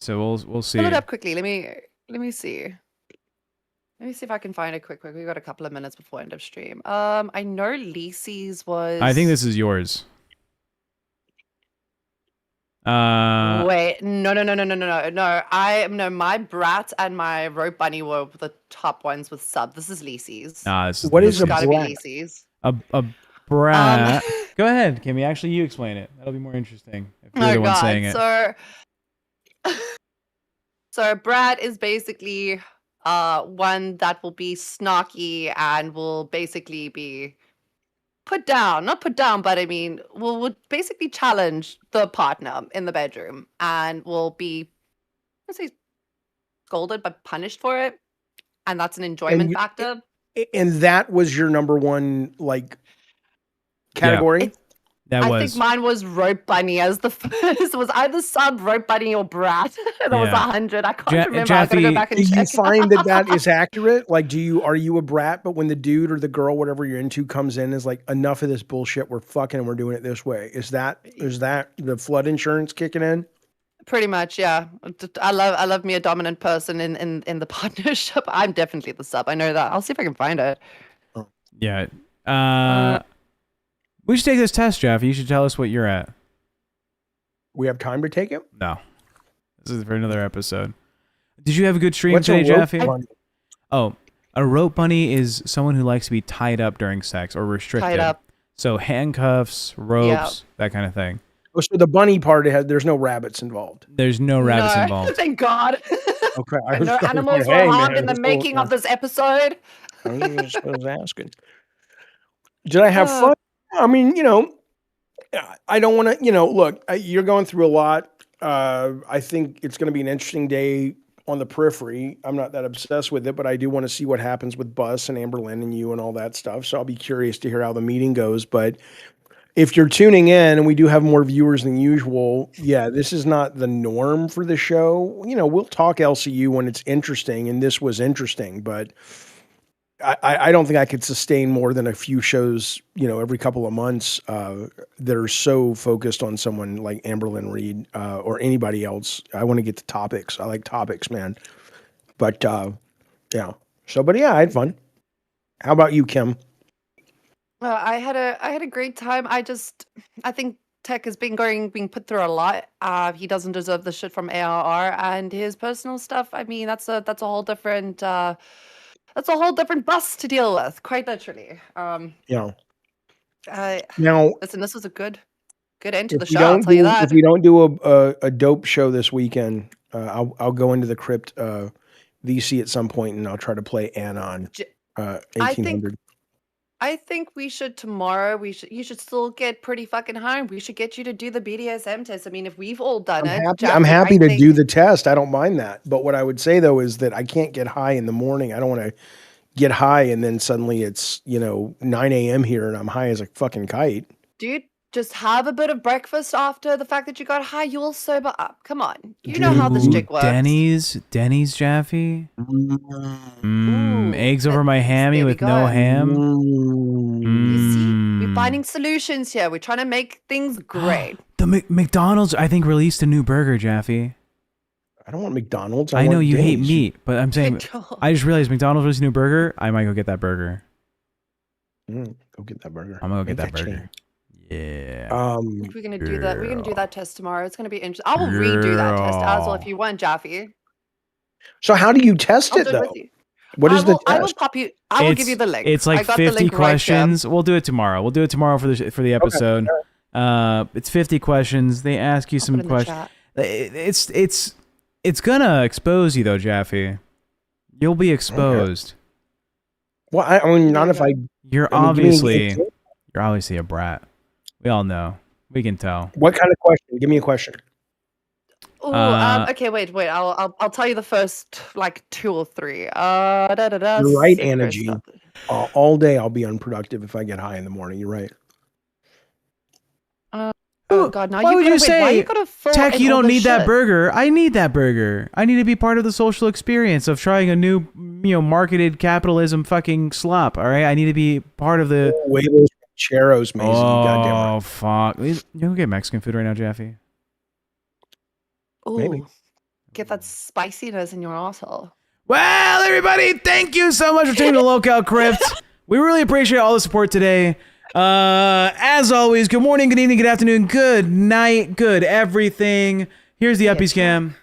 So we'll see. Pull it up quickly. Let me see. Let me see if I can find it quick. We've got a couple of minutes before end of stream. I know Lacey's was. I think this is yours. Wait, no. My brat and my rope bunny were the top ones with sub. This is Lacey's. This is what is a gotta brat? be Lacey's. A brat. Go ahead, Kimmy. Actually, you explain it. That'll be more interesting if you're the one saying it. So a brat is basically one that will be snarky and will basically be not put down, but I mean, will basically challenge the partner in the bedroom and will be, let's say, scolded but punished for it, and that's an enjoyment factor. And that was your number one category. Yeah. I think mine was rope bunny as the first. It was either sub, rope bunny, or brat. That was 100. I can't remember. Jaffy, I gotta go back and check. Do you find that is accurate? Like, are you a brat? But when the dude or the girl, whatever you're into, comes in, is like, enough of this bullshit. We're fucking and we're doing it this way. Is that the flood insurance kicking in? Pretty much, yeah. I love me a dominant person in the partnership. I'm definitely the sub. I know that. I'll see if I can find it. Yeah. We should take this test, Jaffy. You should tell us what you're at. We have time to take it? No. This is for another episode. Did you have a good stream today, Jaffy? Oh, a rope bunny is someone who likes to be tied up during sex or restricted. Tied up. So handcuffs, ropes, that kind of thing. Oh, so the bunny part, there's no rabbits involved. There's no rabbits involved. Thank God. Okay. No animals were harmed in the making of this episode. I was asking. Did I have fun? I mean, I don't want to, look, you're going through a lot. I think it's going to be an interesting day on the periphery. I'm not that obsessed with it, but I do want to see what happens with Bus and Amberlynn and you and all that stuff. So I'll be curious to hear how the meeting goes. But if you're tuning in and we do have more viewers than usual, this is not the norm for the show. We'll talk LCU when it's interesting, and this was interesting, but I don't think I could sustain more than a few shows, every couple of months that are so focused on someone like Amberlynn Reed or anybody else. I want to get to topics. I like topics, man. But yeah. But I had fun. How about you, Kim? I had a great time. I think Tech has been being put through a lot. He doesn't deserve the shit from ARR and his personal stuff. I mean, that's a whole different. That's a whole different bus to deal with, quite literally. Yeah. Now, listen, this was a good end to the show. I'll tell you that. If we don't do a dope show this weekend, I'll go into the crypt VC at some point, and I'll try to play Anon 1800. I think we should tomorrow. You should still get pretty fucking high. We should get you to do the BDSM test. I mean, if we've all done I'm happy to do the test. I don't mind that. But what I would say though is that I can't get high in the morning. I don't want to get high and then suddenly it's 9 a.m. here and I'm high as a fucking kite. Dude, just have a bit of breakfast after the fact that you got high. You will sober up. Come on, you know how this chick works. Denny's Jaffy. Eggs over my hammy with no ham. You see, we're finding solutions here. We're trying to make things great. The McDonald's, I think, released a new burger, Jaffy. I don't want McDonald's. I know you hate meat, but I'm saying I just realized McDonald's released a new burger. I might go get that burger. Go get that burger. I'm gonna go get that burger. Yeah. We're gonna do that. We're gonna do that test tomorrow. It's gonna be interesting. I will redo that test as well if you want, Jaffy. So how do you test I'll it do it though? with you. What is the test? I will pop you. I will give you the link. It's like I got 50 the link questions. We'll do it tomorrow. We'll do it tomorrow for the episode. Okay. It's 50 questions. They ask you some questions. It's gonna expose you though, Jaffy. You'll be exposed. Well, I mean, not if I. You're obviously a brat. We all know. We can tell. What kind of question? Give me a question. Ooh, okay, wait. I'll tell you the first like 2 or 3. You're right, Anna G. All day I'll be unproductive if I get high in the morning. You're right. Oh God! Now why would you say, why you gotta Tech? You don't need that burger. I need that burger. I need to be part of the social experience of trying a new, marketed capitalism fucking slop. All right, I need to be part of the. Huevos Cheros, Maisie. Goddamn right. Oh fuck! You go get Mexican food right now, Jaffy. Ooh, Maybe. Get that spiciness in your asshole. Well, everybody, thank you so much for tuning to LolCow Crypt. We really appreciate all the support today. As always, good morning, good evening, good afternoon, good night, good everything. Here's the Uppie Scam.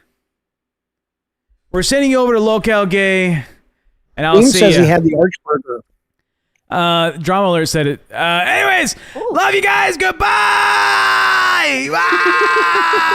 We're sending you over to LolCow Gay, and I'll see says ya. he had the Archburger. Drama Alert said it. Anyways, love you guys. Goodbye. Bye.